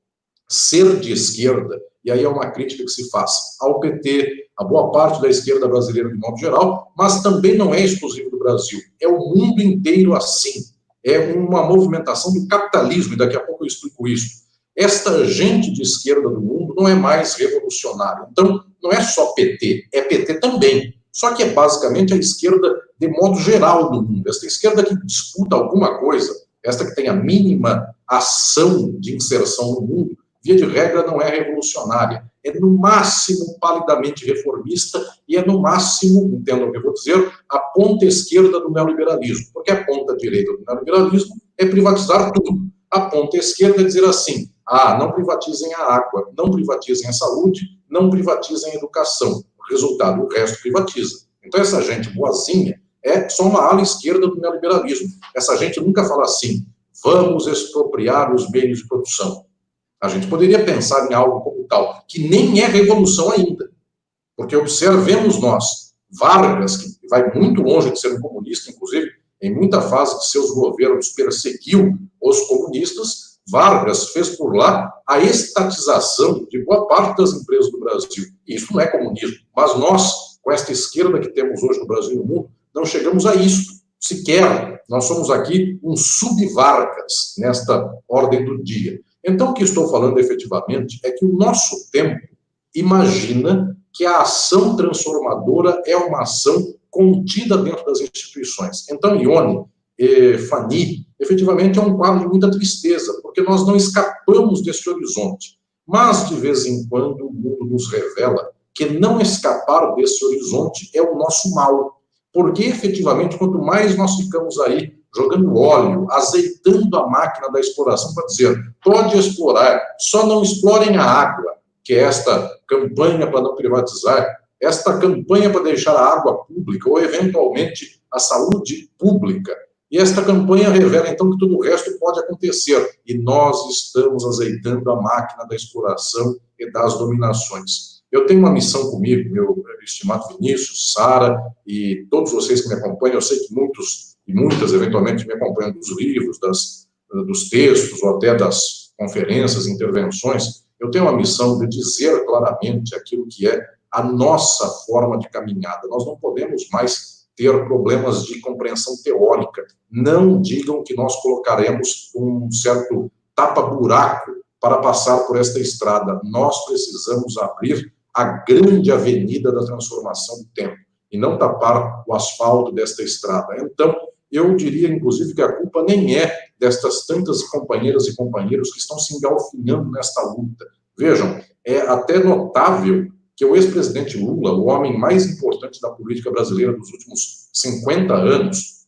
ser de esquerda, e aí é uma crítica que se faz ao PT, a boa parte da esquerda brasileira de modo geral, mas também não é exclusivo do Brasil. É o mundo inteiro assim. É uma movimentação do capitalismo, e daqui a pouco eu explico isso. esta gente de esquerda do mundo não é mais revolucionária. Então, não é só PT, é PT também. Só que é basicamente a esquerda de modo geral do mundo. Esta esquerda que disputa alguma coisa, esta que tem a mínima ação de inserção no mundo, via de regra não é revolucionária. É no máximo palidamente reformista e é no máximo, entendam o que eu vou dizer, a ponta esquerda do neoliberalismo. Porque a ponta direita do neoliberalismo é privatizar tudo. A ponta esquerda é dizer assim, não privatizem a água, não privatizem a saúde, não privatizem a educação. Resultado, o resto privatiza. Então, essa gente boazinha é só uma ala esquerda do neoliberalismo. Essa gente nunca fala assim, vamos expropriar os meios de produção. A gente poderia pensar em algo como tal, que nem é revolução ainda. Porque observemos nós, Vargas, que vai muito longe de ser um comunista, inclusive, em muita fase de seus governos perseguiu os comunistas, Vargas fez por lá a estatização de boa parte das empresas do Brasil. Isso não é comunismo, mas nós, com esta esquerda que temos hoje no Brasil e no mundo, não chegamos a isso, sequer. Nós somos aqui um sub-Vargas nesta ordem do dia. Então, o que estou falando efetivamente é que o nosso tempo imagina que a ação transformadora é uma ação contida dentro das instituições. Então, Ione, Fanny, efetivamente é um quadro de muita tristeza, porque nós não escapamos desse horizonte. Mas, de vez em quando, o mundo nos revela que não escapar desse horizonte é o nosso mal. Porque, efetivamente, quanto mais nós ficamos aí jogando óleo, azeitando a máquina da exploração para dizer, pode explorar, só não explorem a água, que é esta campanha para não privatizar, esta campanha para deixar a água pública, ou, eventualmente, a saúde pública. E esta campanha revela, então, que tudo o resto pode acontecer. E nós estamos azeitando a máquina da exploração e das dominações. Eu tenho uma missão comigo, meu estimado Vinícius, Sara, e todos vocês que me acompanham, eu sei que muitos e muitas, eventualmente, me acompanham dos livros, dos textos, ou até das conferências, intervenções. Eu tenho uma missão de dizer claramente aquilo que é a nossa forma de caminhada. Nós não podemos mais ter problemas de compreensão teórica. Não digam que nós colocaremos um certo tapa-buraco para passar por esta estrada. Nós precisamos abrir a grande avenida da transformação do tempo e não tapar o asfalto desta estrada. Então, eu diria, inclusive, que a culpa nem é destas tantas companheiras e companheiros que estão se engalfinhando nesta luta. Vejam, é até notável que o ex-presidente Lula, o homem mais importante da política brasileira dos últimos 50 anos,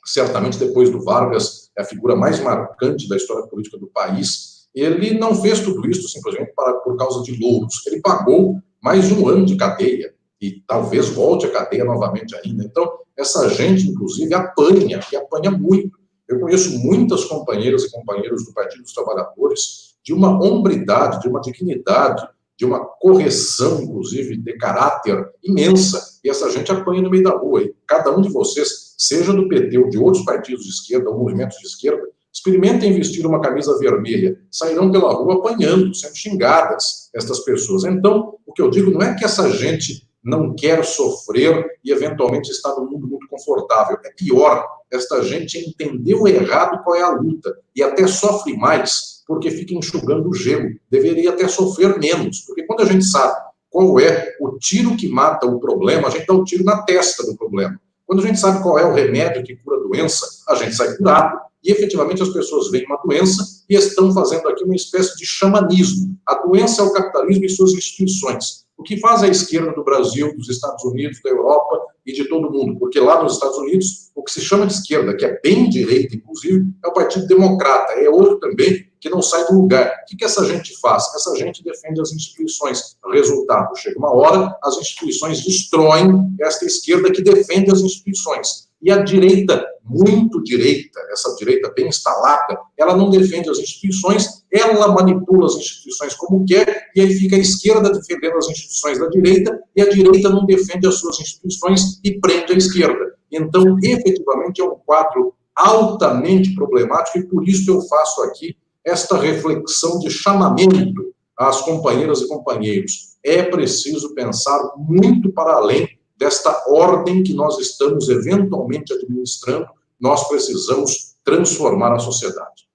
certamente depois do Vargas, é a figura mais marcante da história política do país, ele não fez tudo isso simplesmente por causa de louros. Ele pagou mais de 1 ano de cadeia e talvez volte à cadeia novamente ainda. Então, essa gente, inclusive, apanha, e apanha muito. Eu conheço muitas companheiras e companheiros do Partido dos Trabalhadores de uma hombridade, de uma dignidade, de uma correção, inclusive, de caráter imensa, e essa gente apanha no meio da rua. E cada um de vocês, seja do PT ou de outros partidos de esquerda, ou movimentos de esquerda, experimentem vestir uma camisa vermelha, sairão pela rua apanhando, sendo xingadas estas pessoas. Então, o que eu digo não é que essa gente não quer sofrer e, eventualmente, está num mundo muito confortável. É pior, esta gente entendeu errado qual é a luta, e até sofre mais, porque fica enxugando o gelo. Deveria até sofrer menos, porque quando a gente sabe qual é o tiro que mata o problema, a gente dá o tiro na testa do problema. Quando a gente sabe qual é o remédio que cura a doença, a gente sai curado, e efetivamente as pessoas veem uma doença e estão fazendo aqui uma espécie de xamanismo. A doença é o capitalismo e suas instituições. O que faz a esquerda do Brasil, dos Estados Unidos, da Europa e de todo mundo? Porque lá nos Estados Unidos, o que se chama de esquerda, que é bem direita, inclusive, é o Partido Democrata. É outro também que não sai do lugar. O que essa gente faz? Essa gente defende as instituições. Resultado, chega uma hora, as instituições destroem esta esquerda que defende as instituições. E a direita, muito direita, essa direita bem instalada, ela não defende as instituições, ela manipula as instituições como quer, e aí fica a esquerda defendendo as instituições da direita, e a direita não defende as suas instituições e prende a esquerda. Então, efetivamente, é um quadro altamente problemático, e por isso eu faço aqui esta reflexão de chamamento às companheiras e companheiros. É preciso pensar muito para além desta ordem que nós estamos eventualmente administrando. Nós precisamos transformar a sociedade.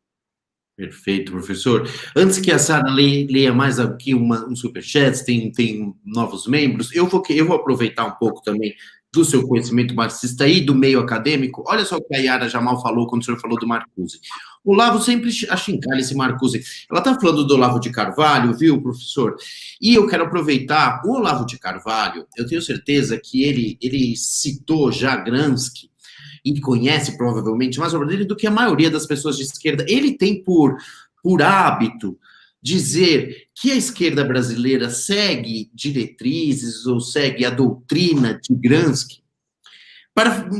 Perfeito, professor. Antes que a Sara leia mais aqui um superchat, tem novos membros, eu vou aproveitar um pouco também do seu conhecimento marxista e do meio acadêmico. Olha só o que a Yara Jamal falou quando o senhor falou do Marcuse. O Olavo sempre achincalha esse Marcuse. Ela está falando do Olavo de Carvalho, viu, professor? E eu quero aproveitar, o Olavo de Carvalho, eu tenho certeza que ele citou já Gramsci, e conhece provavelmente mais sobre ele do que a maioria das pessoas de esquerda. Ele tem por hábito dizer que a esquerda brasileira segue diretrizes ou segue a doutrina de Gramsci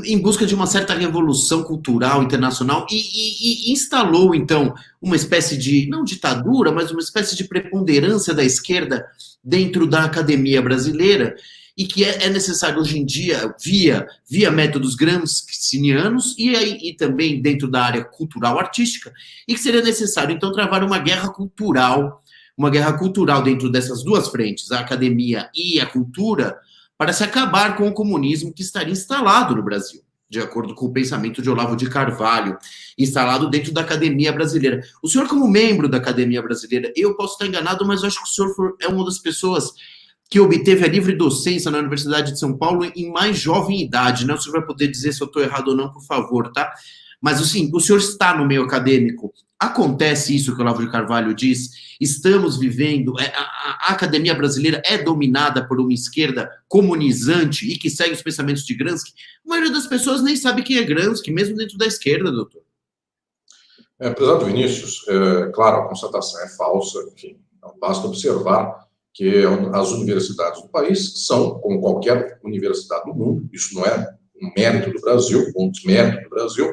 em busca de uma certa revolução cultural internacional e instalou, então, uma espécie de, não ditadura, mas uma espécie de preponderância da esquerda dentro da academia brasileira, e que é necessário hoje em dia, via métodos gramscianos e também dentro da área cultural artística, e que seria necessário, então, travar uma guerra cultural dentro dessas duas frentes, a academia e a cultura, para se acabar com o comunismo que estaria instalado no Brasil, de acordo com o pensamento de Olavo de Carvalho, instalado dentro da academia brasileira. O senhor, como membro da academia brasileira, eu posso estar enganado, mas eu acho que o senhor é uma das pessoas que obteve a livre docência na Universidade de São Paulo em mais jovem idade, né? O senhor vai poder dizer se eu estou errado ou não, por favor, tá? Mas, assim, o senhor está no meio acadêmico. Acontece isso que o Olavo de Carvalho diz? Estamos vivendo... A academia brasileira é dominada por uma esquerda comunizante e que segue os pensamentos de Gramsci? A maioria das pessoas nem sabe quem é Gramsci, mesmo dentro da esquerda, doutor. Prezado Vinícius, claro, a constatação é falsa, enfim, não basta observar que as universidades do país são, como qualquer universidade do mundo, isso não é um mérito do Brasil, um desmérito do Brasil,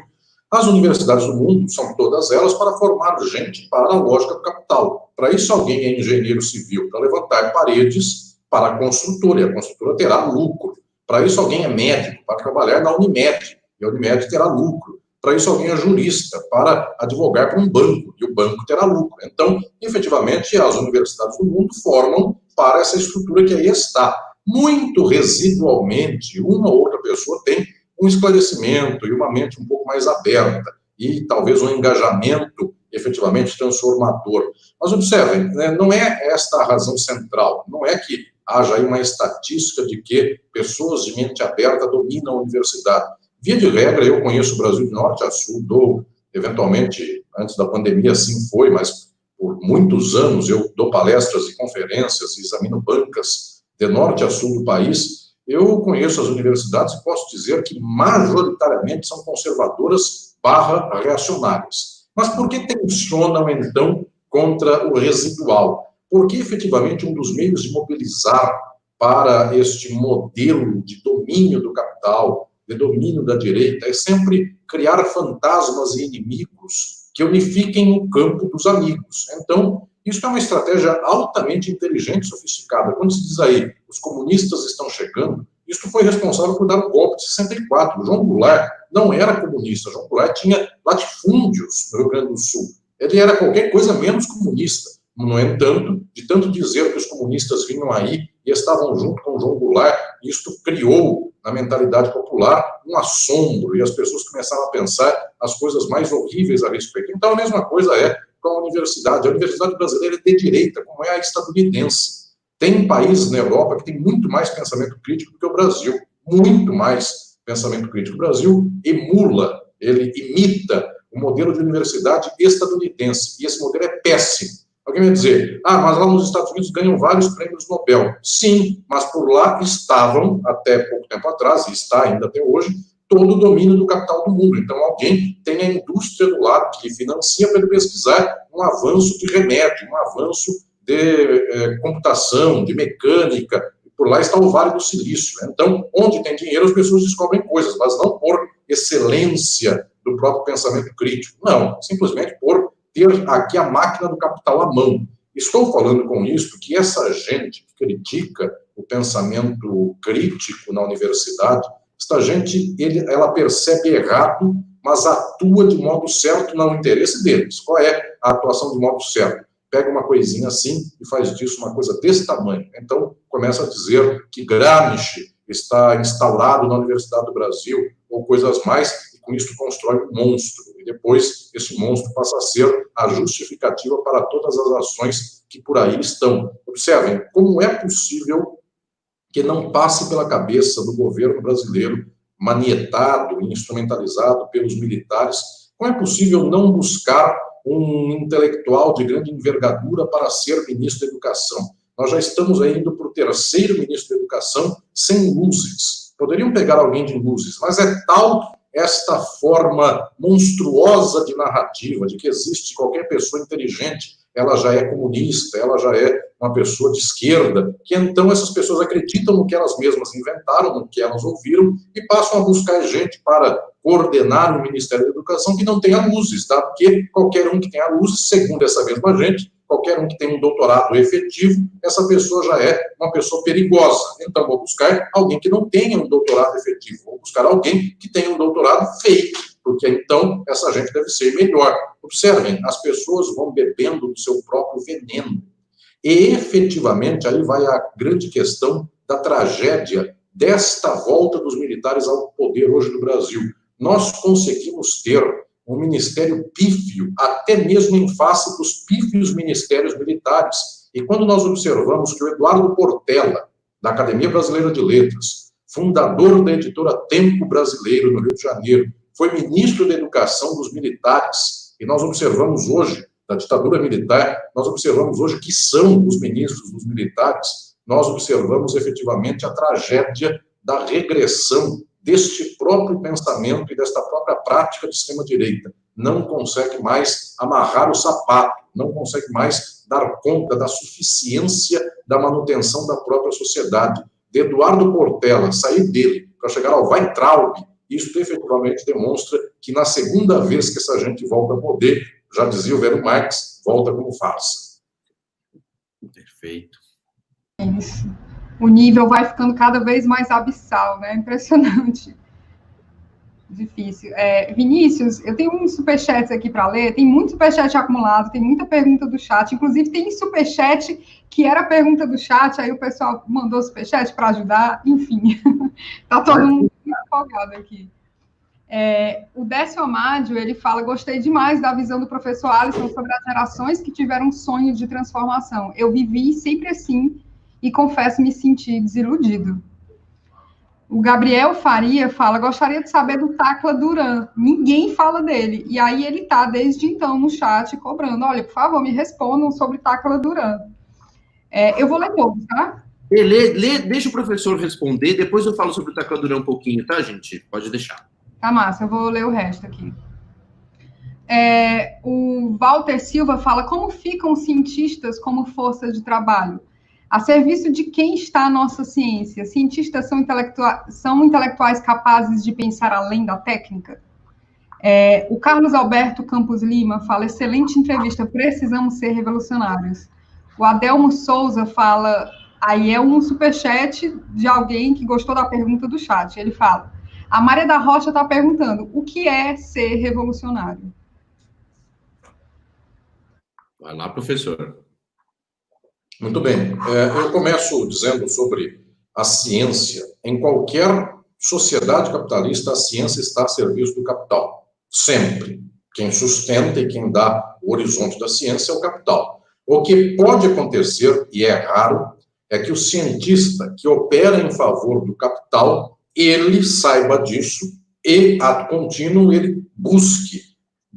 as universidades do mundo são todas elas para formar gente para a lógica do capital. Para isso, alguém é engenheiro civil para levantar paredes para a construtora, e a construtora terá lucro. Para isso, alguém é médico para trabalhar na Unimed, e a Unimed terá lucro. Para isso, alguém é jurista para advogar para um banco, e o banco terá lucro. Então, efetivamente, as universidades do mundo formam para essa estrutura que aí está. Muito residualmente, uma ou outra pessoa tem um esclarecimento e uma mente um pouco mais aberta, e talvez um engajamento efetivamente transformador. Mas observem, não é esta a razão central, não é que haja aí uma estatística de que pessoas de mente aberta dominam a universidade. Via de regra, eu conheço o Brasil de norte a sul, eventualmente, antes da pandemia, assim foi, mas por muitos anos eu dou palestras e conferências, examino bancas de norte a sul do país. Eu conheço as universidades e posso dizer que majoritariamente são conservadoras / reacionárias. Mas por que tensionam, então, contra o residual? Porque, efetivamente, um dos meios de mobilizar para este modelo de domínio do capital, de domínio da direita, é sempre criar fantasmas e inimigos que unifiquem o campo dos amigos. Então, isso é uma estratégia altamente inteligente e sofisticada. Quando se diz aí, os comunistas estão chegando, isso foi responsável por dar o golpe de 64. O João Goulart não era comunista. O João Goulart tinha latifúndios no Rio Grande do Sul. Ele era qualquer coisa menos comunista. No entanto, de tanto dizer que os comunistas vinham aí e estavam junto com o João Goulart, isto criou na mentalidade popular um assombro, e as pessoas começaram a pensar as coisas mais horríveis a respeito. Então, a mesma coisa é com a universidade. A universidade brasileira é de direita, como é a estadunidense. Tem países na Europa que tem muito mais pensamento crítico do que o Brasil. Muito mais pensamento crítico. O Brasil emula, ele imita o modelo de universidade estadunidense. E esse modelo é péssimo. Alguém vai dizer, mas lá nos Estados Unidos ganham vários prêmios Nobel. Sim, mas por lá estavam, até pouco tempo atrás, e está ainda até hoje, todo o domínio do capital do mundo. Então, alguém tem a indústria do lado que financia para ele pesquisar um avanço de remédio, um avanço de computação, de mecânica. Por lá está o Vale do Silício. Então, onde tem dinheiro, as pessoas descobrem coisas, mas não por excelência do próprio pensamento crítico. Não, simplesmente por ter aqui a máquina do capital à mão. Estou falando com isso que essa gente que critica o pensamento crítico na universidade, esta gente, ela percebe errado, mas atua de modo certo no interesse deles. Qual é a atuação de modo certo? Pega uma coisinha assim e faz disso uma coisa desse tamanho. Então, começa a dizer que Gramsci está instaurado na Universidade do Brasil, ou coisas mais, e com isso constrói um monstro, e depois esse monstro passa a ser a justificativa para todas as ações que por aí estão. Observem, como é possível que não passe pela cabeça do governo brasileiro, manietado e instrumentalizado pelos militares, como é possível não buscar um intelectual de grande envergadura para ser ministro da Educação? Nós já estamos aí indo para o terceiro ministro da Educação sem luzes. Poderiam pegar alguém de luzes, mas é tal esta forma monstruosa de narrativa, de que existe qualquer pessoa inteligente, ela já é comunista, ela já é uma pessoa de esquerda, que então essas pessoas acreditam no que elas mesmas inventaram, no que elas ouviram, e passam a buscar gente para coordenar o Ministério da Educação que não tenha luzes, tá? Porque qualquer um que tenha luzes, segundo essa mesma gente, qualquer um que tenha um doutorado efetivo, essa pessoa já é uma pessoa perigosa. Então, vou buscar alguém que não tenha um doutorado efetivo, vou buscar alguém que tenha um doutorado fake, porque então essa gente deve ser melhor. Observem, as pessoas vão bebendo do seu próprio veneno. E, efetivamente, aí vai a grande questão da tragédia desta volta dos militares ao poder hoje no Brasil. Nós conseguimos ter um ministério pífio, até mesmo em face dos pífios ministérios militares. E quando nós observamos que o Eduardo Portela, da Academia Brasileira de Letras, fundador da editora Tempo Brasileiro, no Rio de Janeiro, foi ministro da Educação dos militares, e nós observamos hoje, da ditadura militar, nós observamos hoje que são os ministros dos militares, nós observamos efetivamente a tragédia da regressão deste próprio pensamento e desta própria prática de extrema-direita. Não consegue mais amarrar o sapato, não consegue mais dar conta da suficiência da manutenção da própria sociedade. De Eduardo Portela, sair dele para chegar ao Weintraub, isso efetivamente demonstra que na segunda vez que essa gente volta ao poder, já dizia o velho Marx, volta como farsa. Perfeito. Isso. O nível vai ficando cada vez mais abissal, né? Impressionante. Difícil. Vinícius, eu tenho uns superchats aqui para ler, tem muito superchat acumulado, tem muita pergunta do chat, inclusive tem superchat que era pergunta do chat, aí o pessoal mandou superchat para ajudar, enfim. Tá todo mundo empolgado aqui. O Décio Amádio, ele fala, gostei demais da visão do professor Alisson sobre as gerações que tiveram sonhos de transformação. Eu vivi sempre assim e confesso me sentir desiludido. O Gabriel Faria fala, gostaria de saber do Tacla Duran. Ninguém fala dele. E aí ele está, desde então, no chat, cobrando. Olha, por favor, me respondam sobre Tacla Duran. Eu vou ler todos, tá? Deixa o professor responder, depois eu falo sobre o Tacla Duran um pouquinho, tá, gente? Pode deixar. Tá massa, eu vou ler o resto aqui. O Walter Silva fala, como ficam os cientistas como força de trabalho? A serviço de quem está a nossa ciência? Cientistas são intelectuais capazes de pensar além da técnica? O Carlos Alberto Campos Lima fala, excelente entrevista, precisamos ser revolucionários. O Adelmo Souza fala, aí é um superchat de alguém que gostou da pergunta do chat. Ele fala, a Maria da Rocha está perguntando, o que é ser revolucionário? Vai lá, professor. Muito bem. Eu começo dizendo sobre a ciência. Em qualquer sociedade capitalista, a ciência está a serviço do capital. Sempre. Quem sustenta e quem dá o horizonte da ciência é o capital. O que pode acontecer, e é raro, é que o cientista que opera em favor do capital, ele saiba disso e, a contínuo, ele busque,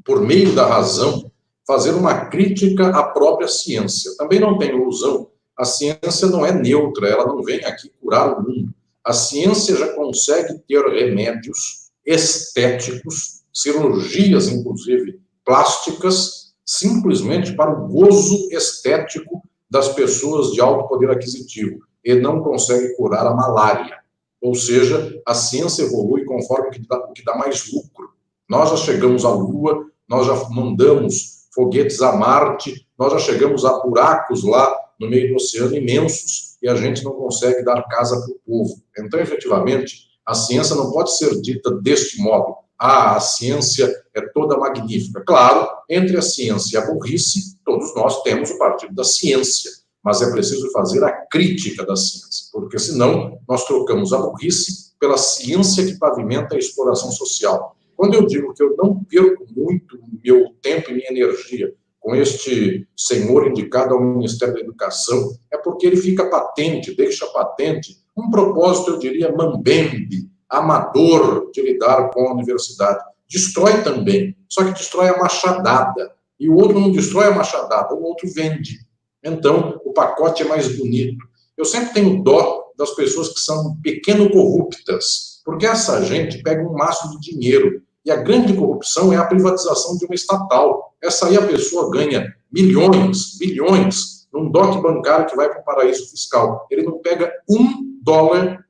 por meio da razão, fazer uma crítica à própria ciência. Também não tem ilusão, a ciência não é neutra, ela não vem aqui curar o mundo. A ciência já consegue ter remédios estéticos, cirurgias, inclusive, plásticas, simplesmente para o gozo estético das pessoas de alto poder aquisitivo, e não consegue curar a malária. Ou seja, a ciência evolui conforme o que dá mais lucro. Nós já chegamos à Lua, nós já mandamos foguetes a Marte, nós já chegamos a buracos lá no meio do oceano imensos e a gente não consegue dar casa para o povo. Então, efetivamente, a ciência não pode ser dita deste modo. A ciência é toda magnífica. Claro, entre a ciência e a burrice, todos nós temos o partido da ciência, mas é preciso fazer a crítica da ciência, porque senão nós trocamos a burrice pela ciência que pavimenta a exploração social. Quando eu digo que eu não perco muito meu tempo e minha energia com este senhor indicado ao Ministério da Educação, é porque ele fica patente, deixa patente, um propósito, eu diria, mambembe, amador de lidar com a universidade. Destrói também, só que destrói a machadada. E o outro não destrói a machadada, o outro vende. Então, o pacote é mais bonito. Eu sempre tenho dó das pessoas que são pequeno corruptas, porque essa gente pega um maço de dinheiro. E a grande corrupção é a privatização de uma estatal. Essa aí a pessoa ganha milhões, bilhões, num DOC bancário que vai para um paraíso fiscal. Ele não pega $1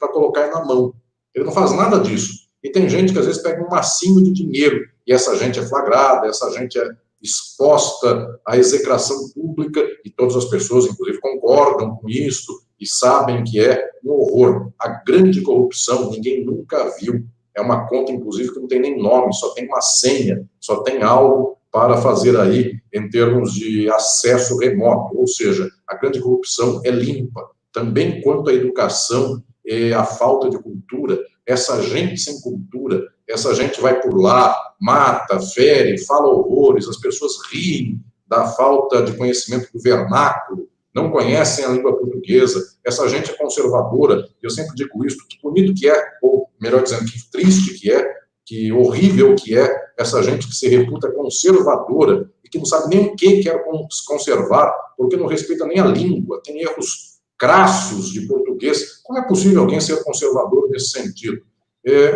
para colocar na mão. Ele não faz nada disso. E tem gente que às vezes pega um massinho de dinheiro, e essa gente é flagrada, essa gente é exposta à execração pública, e todas as pessoas, inclusive, concordam com isso, e sabem que é um horror. A grande corrupção, ninguém nunca viu. É uma conta, inclusive, que não tem nem nome, só tem uma senha, só tem algo para fazer aí em termos de acesso remoto. Ou seja, a grande corrupção é limpa. Também quanto à educação e a falta de cultura, essa gente sem cultura, essa gente vai por lá, mata, fere, fala horrores, as pessoas riem da falta de conhecimento do vernáculo, não conhecem a língua portuguesa, essa gente é conservadora, eu sempre digo isso, que bonito que é, ou melhor dizendo, que triste que é, que horrível que é, essa gente que se reputa conservadora e que não sabe nem o que quer conservar, porque não respeita nem a língua, tem erros crassos de português. Como é possível alguém ser conservador nesse sentido?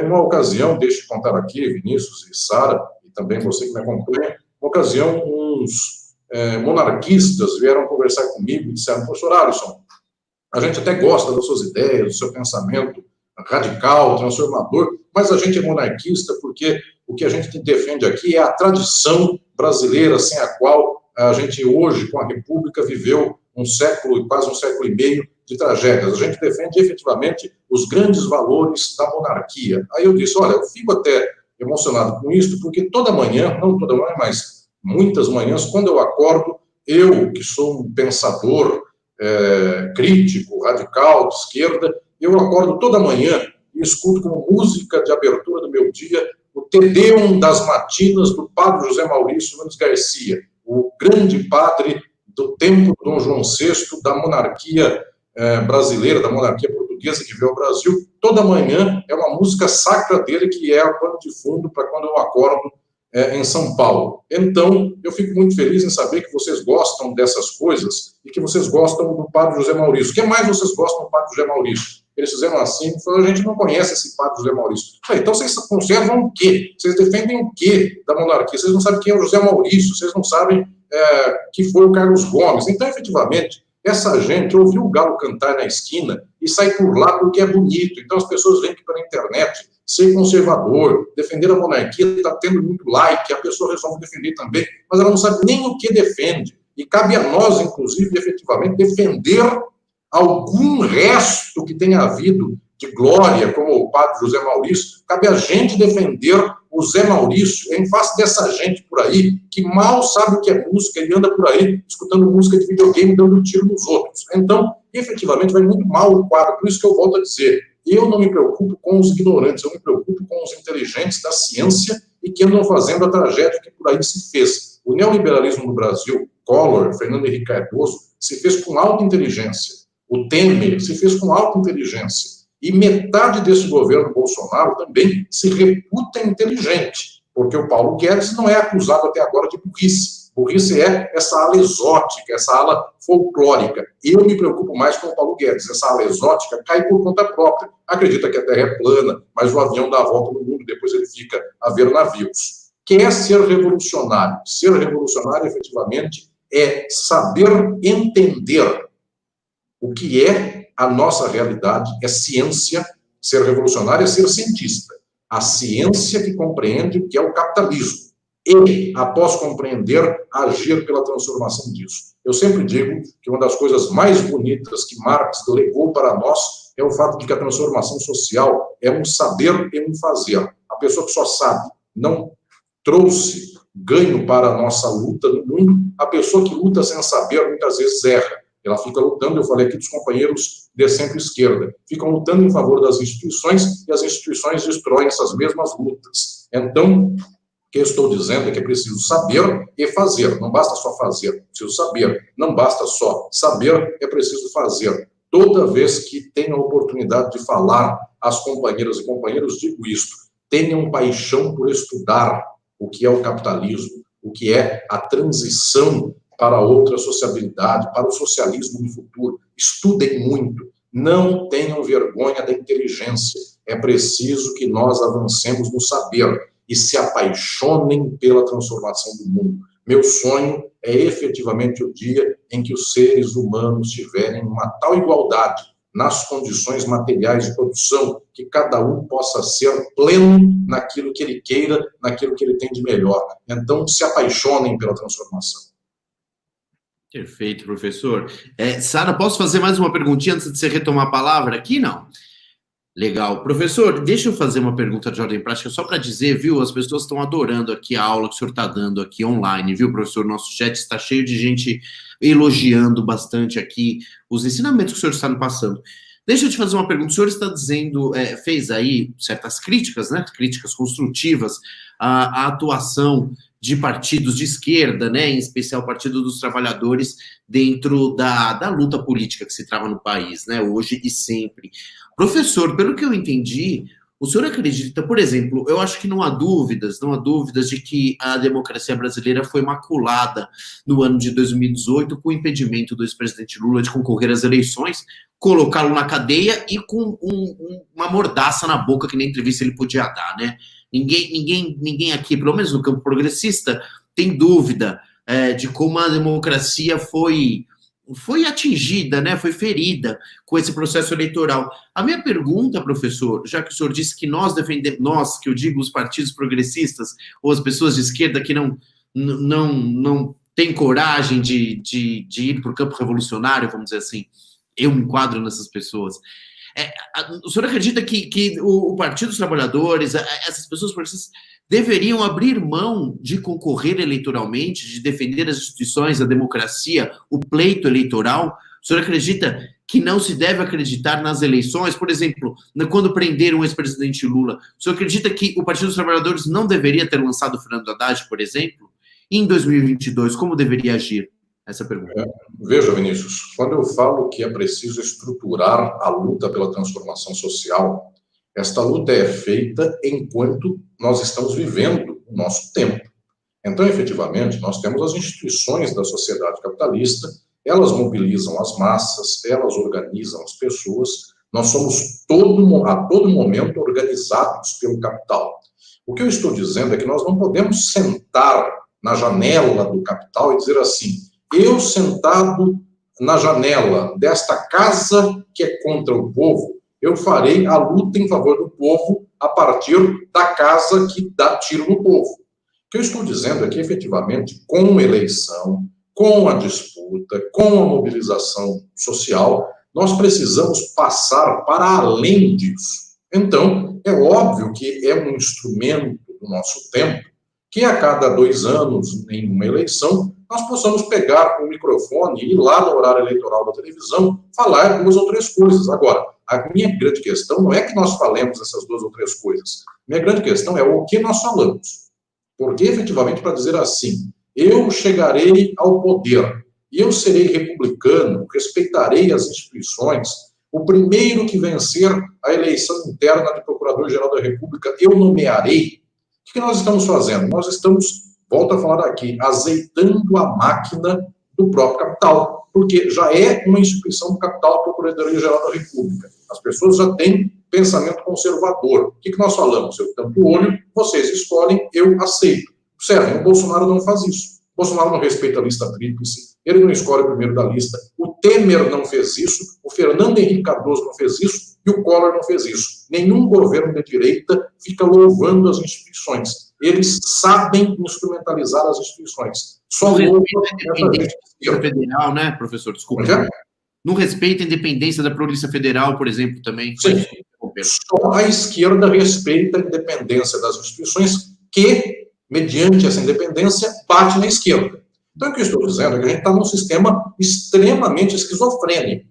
Uma ocasião, deixe eu contar aqui, Vinícius e Sara, e também você que me acompanha, uma ocasião, uns monarquistas vieram conversar comigo e disseram: professor Alisson, a gente até gosta das suas ideias, do seu pensamento radical, transformador, mas a gente é monarquista porque o que a gente defende aqui é a tradição brasileira, sem a qual a gente hoje, com a República, viveu um século, quase um século e meio de tragédias. A gente defende efetivamente os grandes valores da monarquia. Aí eu disse: olha, eu fico até emocionado com isso, porque toda manhã, não toda manhã, mas muitas manhãs, quando eu acordo, eu, que sou um pensador crítico, radical, de esquerda, eu acordo toda manhã e escuto como música de abertura do meu dia o Te Deum das Matinas do padre José Maurício Nunes Garcia, o grande padre do tempo de Dom João VI, da monarquia brasileira, da monarquia portuguesa que veio ao Brasil. Toda manhã é uma música sacra dele, que é o pano de fundo para quando eu acordo em São Paulo. Então, eu fico muito feliz em saber que vocês gostam dessas coisas e que vocês gostam do padre José Maurício. O que mais vocês gostam do padre José Maurício? Eles fizeram assim, falaram: a gente não conhece esse padre José Maurício. Falei: então vocês conservam o quê? Vocês defendem o quê da monarquia? Vocês não sabem quem é o José Maurício, vocês não sabem que foi o Carlos Gomes. Então, efetivamente, essa gente ouviu o galo cantar na esquina e sai por lá porque é bonito. Então, as pessoas vêm aqui pela internet ser conservador, defender a monarquia, está tendo muito like, a pessoa resolve defender também, mas ela não sabe nem o que defende. E cabe a nós, inclusive, efetivamente, defender algum resto que tenha havido de glória, como o padre José Maurício. Cabe a gente defender o Zé Maurício em face dessa gente por aí, que mal sabe o que é música e anda por aí escutando música de videogame, dando tiro nos outros. Então, efetivamente, vai muito mal o quadro. Por isso que eu volto a dizer: eu não me preocupo com os ignorantes, eu me preocupo com os inteligentes da ciência e que andam fazendo a tragédia que por aí se fez. O neoliberalismo no Brasil, Collor, Fernando Henrique Cardoso, se fez com alta inteligência. O Temer se fez com alta inteligência. E metade desse governo Bolsonaro também se reputa inteligente, porque o Paulo Guedes não é acusado até agora de burrice. Burrice é essa ala exótica, essa ala folclórica. Eu me preocupo mais com o Paulo Guedes. Essa ala exótica cai por conta própria. Acredita que a Terra é plana, mas o avião dá a volta no mundo, depois ele fica a ver navios. Quer ser revolucionário? Ser revolucionário, efetivamente, é saber entender o que é a nossa realidade, é ciência. Ser revolucionário é ser cientista. A ciência que compreende o que é o capitalismo. E, após compreender, agir pela transformação disso. Eu sempre digo que uma das coisas mais bonitas que Marx legou para nós é o fato de que a transformação social é um saber e um fazer. A pessoa que só sabe não trouxe ganho para a nossa luta no mundo. A pessoa que luta sem saber muitas vezes erra. Ela fica lutando, eu falei aqui dos companheiros de centro-esquerda, ficam lutando em favor das instituições e as instituições destroem essas mesmas lutas. Então, o que eu estou dizendo é que é preciso saber e fazer, não basta só fazer, é preciso saber, não basta só saber, é preciso fazer. Toda vez que tenho a oportunidade de falar às companheiras e companheiros, digo isto: tenham paixão por estudar o que é o capitalismo, o que é a transição para outra sociabilidade, para o socialismo no futuro. Estudem muito, não tenham vergonha da inteligência. É preciso que nós avancemos no saber e se apaixonem pela transformação do mundo. Meu sonho é efetivamente o dia em que os seres humanos tiverem uma tal igualdade nas condições materiais de produção, que cada um possa ser pleno naquilo que ele queira, naquilo que ele tem de melhor. Então, se apaixonem pela transformação. Perfeito, professor. Sara, posso fazer mais uma perguntinha antes de você retomar a palavra aqui? Não? Legal. Professor, deixa eu fazer uma pergunta de ordem prática, só para dizer, viu, as pessoas estão adorando aqui a aula que o senhor está dando aqui online, viu, professor? Nosso chat está cheio de gente elogiando bastante aqui os ensinamentos que o senhor está nos passando. Deixa eu te fazer uma pergunta. O senhor está dizendo, fez aí certas críticas, né? Críticas construtivas à atuação de partidos de esquerda, né, em especial o Partido dos Trabalhadores, dentro da luta política que se trava no país, né, hoje e sempre. Professor, pelo que eu entendi, o senhor acredita, por exemplo, eu acho que não há dúvidas de que a democracia brasileira foi maculada no ano de 2018 com o impedimento do ex-presidente Lula de concorrer às eleições, colocá-lo na cadeia e com uma mordaça na boca que nem entrevista ele podia dar, né? Ninguém aqui, pelo menos no campo progressista, tem dúvida de como a democracia foi atingida, né, foi ferida com esse processo eleitoral. A minha pergunta, professor, já que o senhor disse que nós defendemos, nós, que eu digo os partidos progressistas, ou as pessoas de esquerda que não têm coragem de ir para o campo revolucionário, vamos dizer assim, eu me enquadro nessas pessoas. O senhor acredita que o Partido dos Trabalhadores, essas pessoas progressistas, deveriam abrir mão de concorrer eleitoralmente, de defender as instituições, a democracia, o pleito eleitoral? O senhor acredita que não se deve acreditar nas eleições? Por exemplo, quando prenderam o ex-presidente Lula, o senhor acredita que o Partido dos Trabalhadores não deveria ter lançado o Fernando Haddad, por exemplo? E em 2022, como deveria agir? Essa pergunta. Veja, Vinícius, quando eu falo que é preciso estruturar a luta pela transformação social, esta luta é feita enquanto nós estamos vivendo o nosso tempo. Então, efetivamente, nós temos as instituições da sociedade capitalista, elas mobilizam as massas, elas organizam as pessoas, nós somos a todo momento organizados pelo capital. O que eu estou dizendo é que nós não podemos sentar na janela do capital e dizer assim: eu sentado na janela desta casa que é contra o povo, eu farei a luta em favor do povo a partir da casa que dá tiro no povo. O que eu estou dizendo é que, efetivamente, com a eleição, com a disputa, com a mobilização social, nós precisamos passar para além disso. Então, é óbvio que é um instrumento do nosso tempo que a cada 2 anos, em uma eleição, nós possamos pegar o microfone e ir lá no horário eleitoral da televisão falar 2 ou 3 coisas. Agora, a minha grande questão não é que nós falemos essas 2 ou 3 coisas. Minha grande questão é o que nós falamos. Porque, efetivamente, para dizer assim, eu chegarei ao poder, eu serei republicano, respeitarei as instituições, o primeiro que vencer a eleição interna de Procurador-Geral da República, eu nomearei. O que nós estamos fazendo? Nós estamos, volto a falar aqui, azeitando a máquina do próprio capital, porque já é uma instituição do capital, a Procuradoria-Geral da República. As pessoas já têm pensamento conservador. O que nós falamos? Eu tampo o olho, vocês escolhem, eu aceito. Observem, o Bolsonaro não faz isso. O Bolsonaro não respeita a lista tríplice, ele não escolhe o primeiro da lista, o Temer não fez isso, o Fernando Henrique Cardoso não fez isso, e o Collor não fez isso. Nenhum governo de direita fica louvando as instituições. Eles sabem instrumentalizar as instituições. Só louvam a Polícia Federal, né, professor? Desculpa. Não respeita a independência da Polícia Federal, por exemplo, também. Sim. Só a esquerda respeita a independência das instituições que, mediante essa independência, bate na esquerda. Então, o que eu estou dizendo é que a gente está num sistema extremamente esquizofrênico.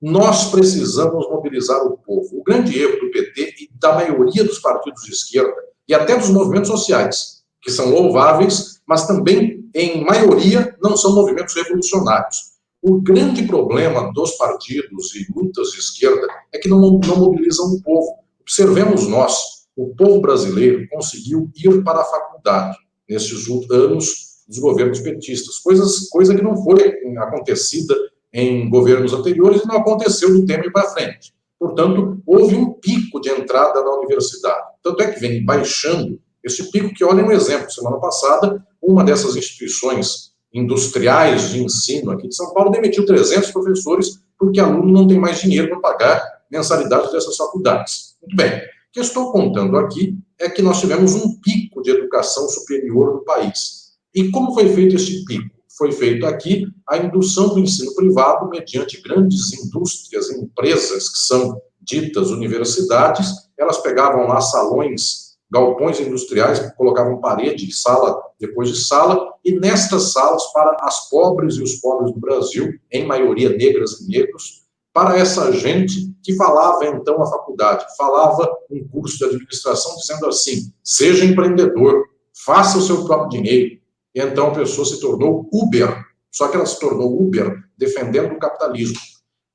Nós precisamos mobilizar o povo. O grande erro do PT e da maioria dos partidos de esquerda, e até dos movimentos sociais, que são louváveis, mas também, em maioria, não são movimentos revolucionários. O grande problema dos partidos e lutas de esquerda é que não mobilizam o povo. Observemos nós, o povo brasileiro conseguiu ir para a faculdade nesses anos dos governos petistas, coisa que não foi acontecida em governos anteriores e não aconteceu do Temer para frente. Portanto, houve um pico de entrada na universidade. Tanto é que vem baixando esse pico, que olha um exemplo. Semana passada, uma dessas instituições industriais de ensino aqui de São Paulo demitiu 300 professores porque aluno não tem mais dinheiro para pagar mensalidade dessas faculdades. Muito bem. O que eu estou contando aqui é que nós tivemos um pico de educação superior no país. E como foi feito esse pico? Foi feito aqui a indução do ensino privado mediante grandes indústrias, empresas que são ditas universidades. Elas pegavam lá salões, galpões industriais, colocavam parede de sala depois de sala, e nestas salas, para as pobres e os pobres do Brasil, em maioria negras e negros, para essa gente que falava, então, a faculdade, falava um curso de administração dizendo assim: seja empreendedor, faça o seu próprio dinheiro. E então a pessoa se tornou Uber, só que ela se tornou Uber defendendo o capitalismo.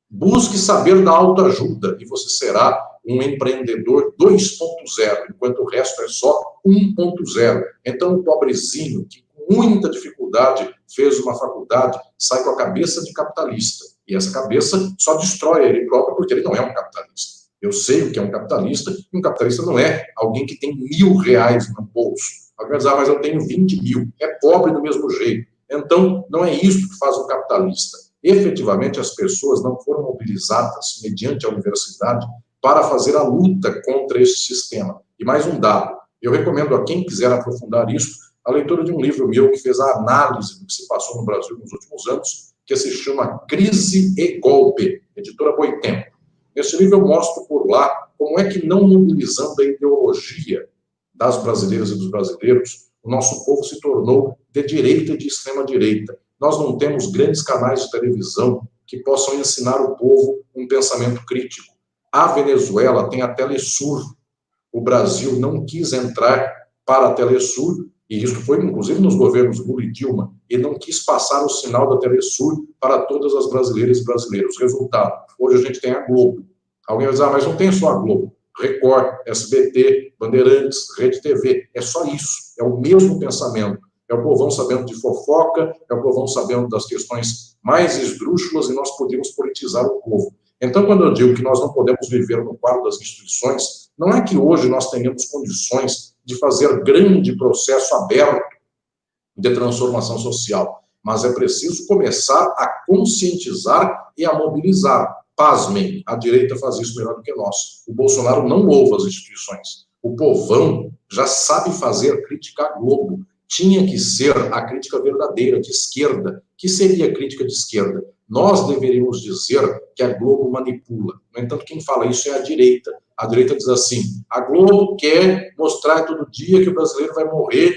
Busque saber da autoajuda e você será um empreendedor 2.0, enquanto o resto é só 1.0. Então o pobrezinho, que com muita dificuldade fez uma faculdade, sai com a cabeça de capitalista. E essa cabeça só destrói ele próprio porque ele não é um capitalista. Eu sei o que é um capitalista, e um capitalista não é alguém que tem R$1.000 no bolso. Alguém vai dizer, mas eu tenho 20 mil. É pobre do mesmo jeito. Então, não é isso que faz um capitalista. Efetivamente, as pessoas não foram mobilizadas, mediante a universidade, para fazer a luta contra esse sistema. E mais um dado. Eu recomendo a quem quiser aprofundar isso, a leitura de um livro meu que fez a análise do que se passou no Brasil nos últimos anos, que se chama Crise e Golpe, editora Boitempo. Nesse livro eu mostro por lá como é que, não mobilizando a ideologia das brasileiras e dos brasileiros, o nosso povo se tornou de direita e de extrema-direita. Nós não temos grandes canais de televisão que possam ensinar o povo um pensamento crítico. A Venezuela tem a Telesur. O Brasil não quis entrar para a Telesur, e isso foi, inclusive, nos governos Lula e Dilma, e não quis passar o sinal da Telesur para todas as brasileiras e brasileiros. Resultado, hoje a gente tem a Globo. Alguém vai dizer, mas não tem só a Globo. Record, SBT, Bandeirantes, Rede TV. É só isso. É o mesmo pensamento. É o povão sabendo de fofoca, é o povão sabendo das questões mais esdrúxulas, e nós podemos politizar o povo. Então, quando eu digo que nós não podemos viver no quadro das instituições, não é que hoje nós tenhamos condições de fazer grande processo aberto de transformação social, mas é preciso começar a conscientizar e a mobilizar. Pasmem, a direita faz isso melhor do que nós. O Bolsonaro não louva as instituições. O povão já sabe fazer crítica à Globo. Tinha que ser a crítica verdadeira, de esquerda. Que seria a crítica de esquerda? Nós deveríamos dizer que a Globo manipula. No entanto, quem fala isso é a direita. A direita diz assim, a Globo quer mostrar todo dia que o brasileiro vai morrer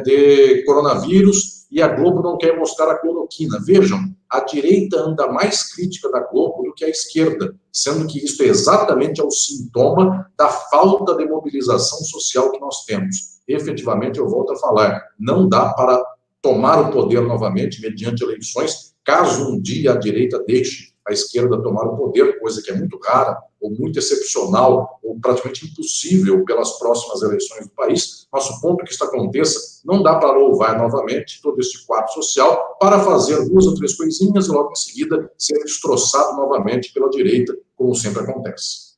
de coronavírus, e a Globo não quer mostrar a cloroquina. Vejam, a direita anda mais crítica da Globo do que a esquerda, sendo que isso é exatamente o sintoma da falta de mobilização social que nós temos. Efetivamente, eu volto a falar, não dá para tomar o poder novamente mediante eleições, caso um dia a direita deixe a esquerda tomar o poder, coisa que é muito rara, ou muito excepcional, ou praticamente impossível pelas próximas eleições do país, mas supondo que isso aconteça, não dá para louvar novamente todo este quadro social para fazer 2 ou 3 coisinhas e logo em seguida ser destroçado novamente pela direita, como sempre acontece.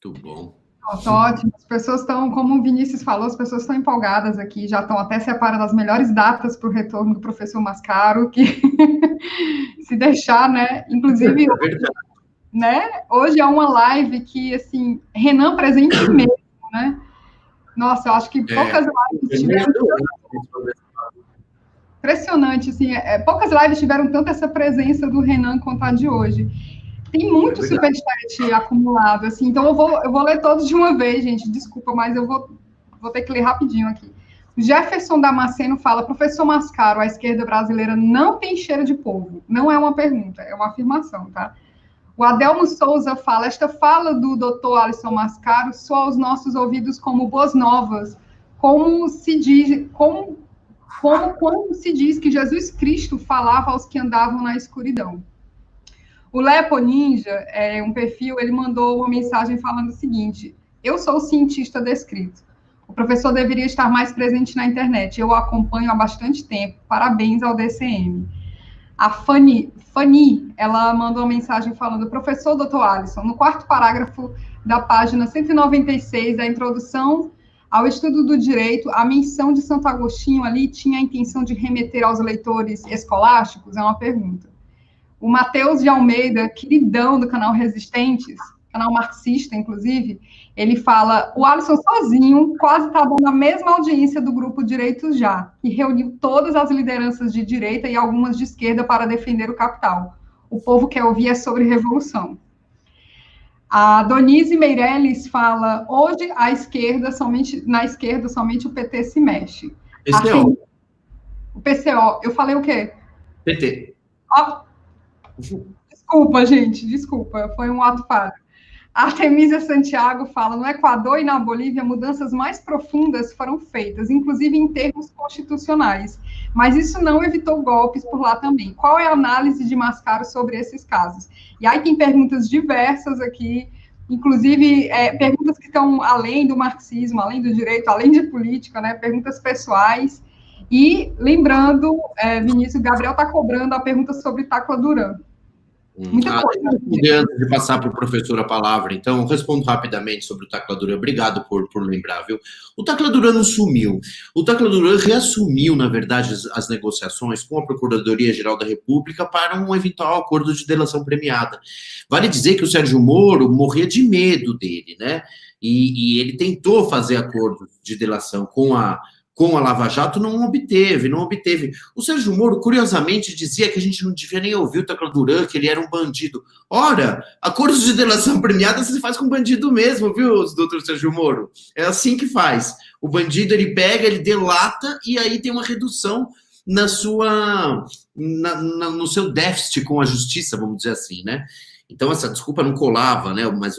Muito bom. Nossa, ótimo. As pessoas estão, como o Vinícius falou, as pessoas estão empolgadas aqui, já estão até separando as melhores datas para o retorno do professor Mascaro, que se deixar, né? Inclusive, né? Hoje é uma live que, assim, Renan presente mesmo, né? Nossa, eu acho que poucas lives tiveram... Impressionante, assim, poucas lives tiveram tanto essa presença do Renan quanto a de hoje. Tem muito superchat acumulado, assim, então eu vou ler todos de uma vez, gente, desculpa, mas eu vou ter que ler rapidinho aqui. O Jefferson Damasceno fala, professor Mascaro, a esquerda brasileira não tem cheiro de povo. Não é uma pergunta, é uma afirmação, tá? O Adelmo Souza fala, esta fala do Dr. Alisson Mascaro soa aos nossos ouvidos como boas novas, como quando se diz que Jesus Cristo falava aos que andavam na escuridão. O Lepo Ninja, um perfil, ele mandou uma mensagem falando o seguinte: eu sou o cientista descrito. O professor deveria estar mais presente na internet. Eu o acompanho há bastante tempo. Parabéns ao DCM. A Fanny, ela mandou uma mensagem falando: professor Dr. Alisson, no quarto parágrafo da página 196 da introdução ao estudo do direito, a menção de Santo Agostinho ali tinha a intenção de remeter aos leitores escolásticos? É uma pergunta. O Matheus de Almeida, queridão do canal Resistentes, canal marxista, inclusive, ele fala: o Alisson sozinho quase está dando a mesma audiência do grupo Direitos Já, que reuniu todas as lideranças de direita e algumas de esquerda para defender o capital. O povo quer ouvir é sobre revolução. A Donise Meirelles fala: hoje na esquerda somente o PT se mexe. PCO. O PCO. Eu falei o quê? PT. Desculpa, gente, desculpa, foi um ato falho. A Artemisia Santiago fala: no Equador e na Bolívia, mudanças mais profundas foram feitas, inclusive em termos constitucionais, mas isso não evitou golpes por lá também. Qual é a análise de Mascaro sobre esses casos? E aí tem perguntas diversas aqui, inclusive perguntas que estão além do marxismo, além do direito, além de política, né? Perguntas pessoais. E lembrando, Vinícius, Gabriel está cobrando a pergunta sobre Tacla Duran. Muita coisa. Antes de passar para o professor a palavra, então, respondo rapidamente sobre o Tacla Duran. Obrigado por lembrar, viu? O Tacla Duran não sumiu. O Tacla Duran reassumiu, na verdade, as negociações com a Procuradoria-Geral da República para um eventual acordo de delação premiada. Vale dizer que o Sérgio Moro morria de medo dele, né? E ele tentou fazer acordo de delação com a Lava Jato, não obteve. O Sérgio Moro, curiosamente, dizia que a gente não devia nem ouvir o Tacla Duran, que ele era um bandido. Ora, acordos de delação premiada se faz com bandido mesmo, viu, doutor Sérgio Moro? É assim que faz. O bandido, ele pega, ele delata, e aí tem uma redução no seu déficit com a justiça, vamos dizer assim, né? Então, essa desculpa não colava, né? Mas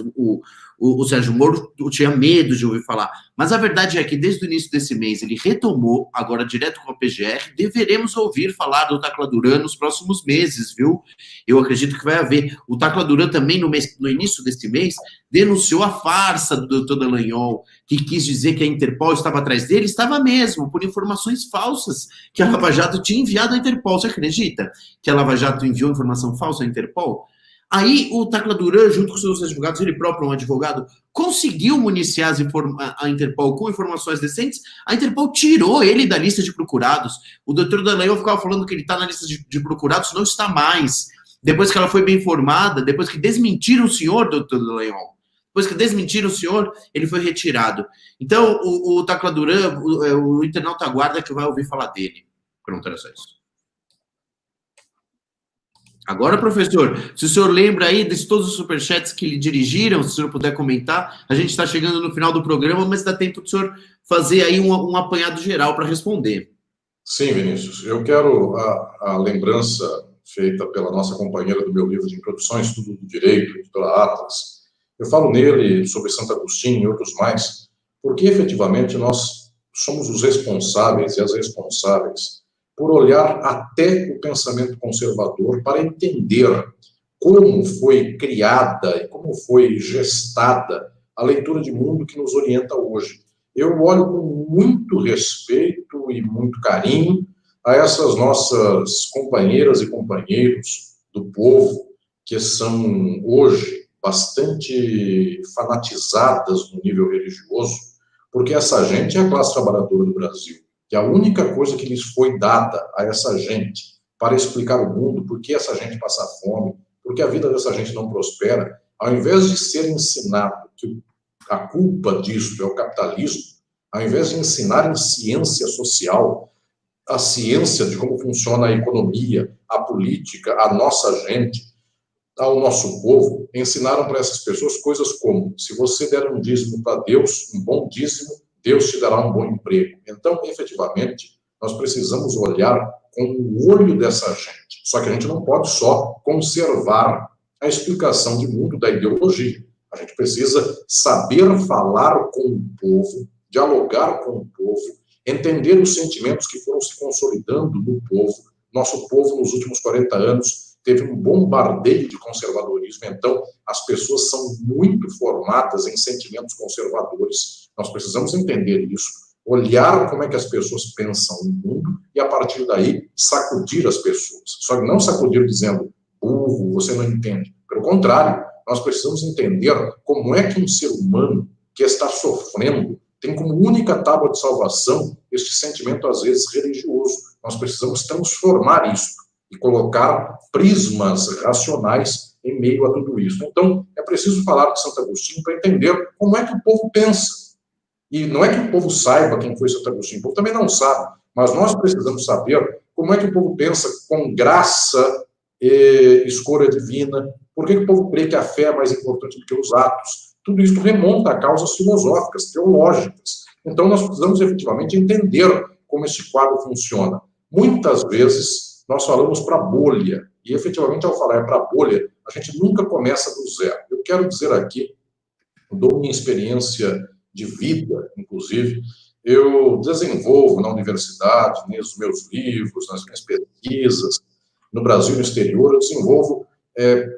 o Sérgio Moro tinha medo de ouvir falar. Mas a verdade é que desde o início desse mês ele retomou, agora direto com a PGR, deveremos ouvir falar do Tacla Duran nos próximos meses, viu? Eu acredito que vai haver. O Tacla Duran também, no início desse mês, denunciou a farsa do doutor Dallagnol, que quis dizer que a Interpol estava atrás dele. Estava mesmo, por informações falsas que a Lava Jato tinha enviado à Interpol. Você acredita que a Lava Jato enviou informação falsa à Interpol? Aí o Tacla Duran, junto com seus advogados, ele próprio, um advogado, conseguiu municiar a Interpol com informações decentes. A Interpol tirou ele da lista de procurados. O doutor Dallagnol ficava falando que ele está na lista de procurados, não está mais. Depois que ela foi bem informada, depois que desmentiram o senhor, doutor Dallagnol, ele foi retirado. Então, o Tacla Duran, o internauta aguarda que vai ouvir falar dele. Pronto, era só isso. Agora, professor, se o senhor lembra aí de todos os superchats que lhe dirigiram, se o senhor puder comentar, a gente está chegando no final do programa, mas dá tempo do senhor fazer aí um apanhado geral para responder. Sim, Vinícius. Eu quero a lembrança feita pela nossa companheira do meu livro de introdução, Estudo do Direito, editora Atlas. Eu falo nele sobre Santo Agostinho e outros mais, porque efetivamente nós somos os responsáveis e as responsáveis por olhar até o pensamento conservador para entender como foi criada e como foi gestada a leitura de mundo que nos orienta hoje. Eu olho com muito respeito e muito carinho a essas nossas companheiras e companheiros do povo que são hoje bastante fanatizadas no nível religioso, porque essa gente é a classe trabalhadora do Brasil. Que a única coisa que lhes foi dada a essa gente para explicar o mundo, por que essa gente passa fome, por que a vida dessa gente não prospera, ao invés de ser ensinado que a culpa disso é o capitalismo, ao invés de ensinarem ciência social, a ciência de como funciona a economia, a política, a nossa gente, ao nosso povo, ensinaram para essas pessoas coisas como: se você der um dízimo para Deus, um bom dízimo, Deus te dará um bom emprego. Então, efetivamente, nós precisamos olhar com o olho dessa gente. Só que a gente não pode só conservar a explicação de mundo da ideologia. A gente precisa saber falar com o povo, dialogar com o povo, entender os sentimentos que foram se consolidando no povo. Nosso povo, nos últimos 40 anos, teve um bombardeio de conservadorismo, então as pessoas são muito formadas em sentimentos conservadores. Nós precisamos entender isso, olhar como é que as pessoas pensam no mundo e, a partir daí, sacudir as pessoas. Só que não sacudir dizendo, burro, você não entende. Pelo contrário, nós precisamos entender como é que um ser humano que está sofrendo tem como única tábua de salvação este sentimento, às vezes, religioso. Nós precisamos transformar isso e colocar prismas racionais em meio a tudo isso. Então, é preciso falar de Santo Agostinho para entender como é que o povo pensa. E não é que o povo saiba quem foi Santo Agostinho, o povo também não sabe, mas nós precisamos saber como é que o povo pensa com graça e escolha divina, por que o povo crê que a fé é mais importante do que os atos. Tudo isso remonta a causas filosóficas, teológicas. Então, nós precisamos efetivamente entender como esse quadro funciona. Muitas vezes, nós falamos para a bolha, e efetivamente, ao falar para a bolha, a gente nunca começa do zero. Eu quero dizer aqui, dou minha experiência de vida, inclusive, eu desenvolvo na universidade, nos meus livros, nas minhas pesquisas, no Brasil e no exterior, eu desenvolvo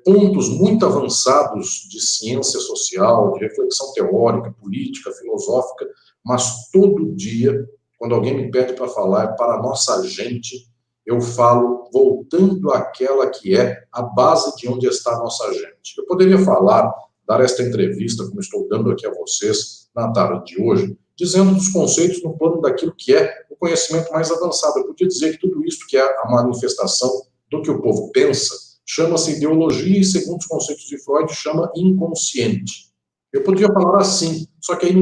pontos muito avançados de ciência social, de reflexão teórica, política, filosófica, mas todo dia, quando alguém me pede para falar para a nossa gente, eu falo voltando àquela que é a base de onde está a nossa gente. Eu poderia falar, dar esta entrevista, como estou dando aqui a vocês na tarde de hoje, dizendo dos conceitos no plano daquilo que é o conhecimento mais avançado. Eu podia dizer que tudo isso que é a manifestação do que o povo pensa, chama-se ideologia e, segundo os conceitos de Freud, chama inconsciente. Eu poderia falar assim, só que aí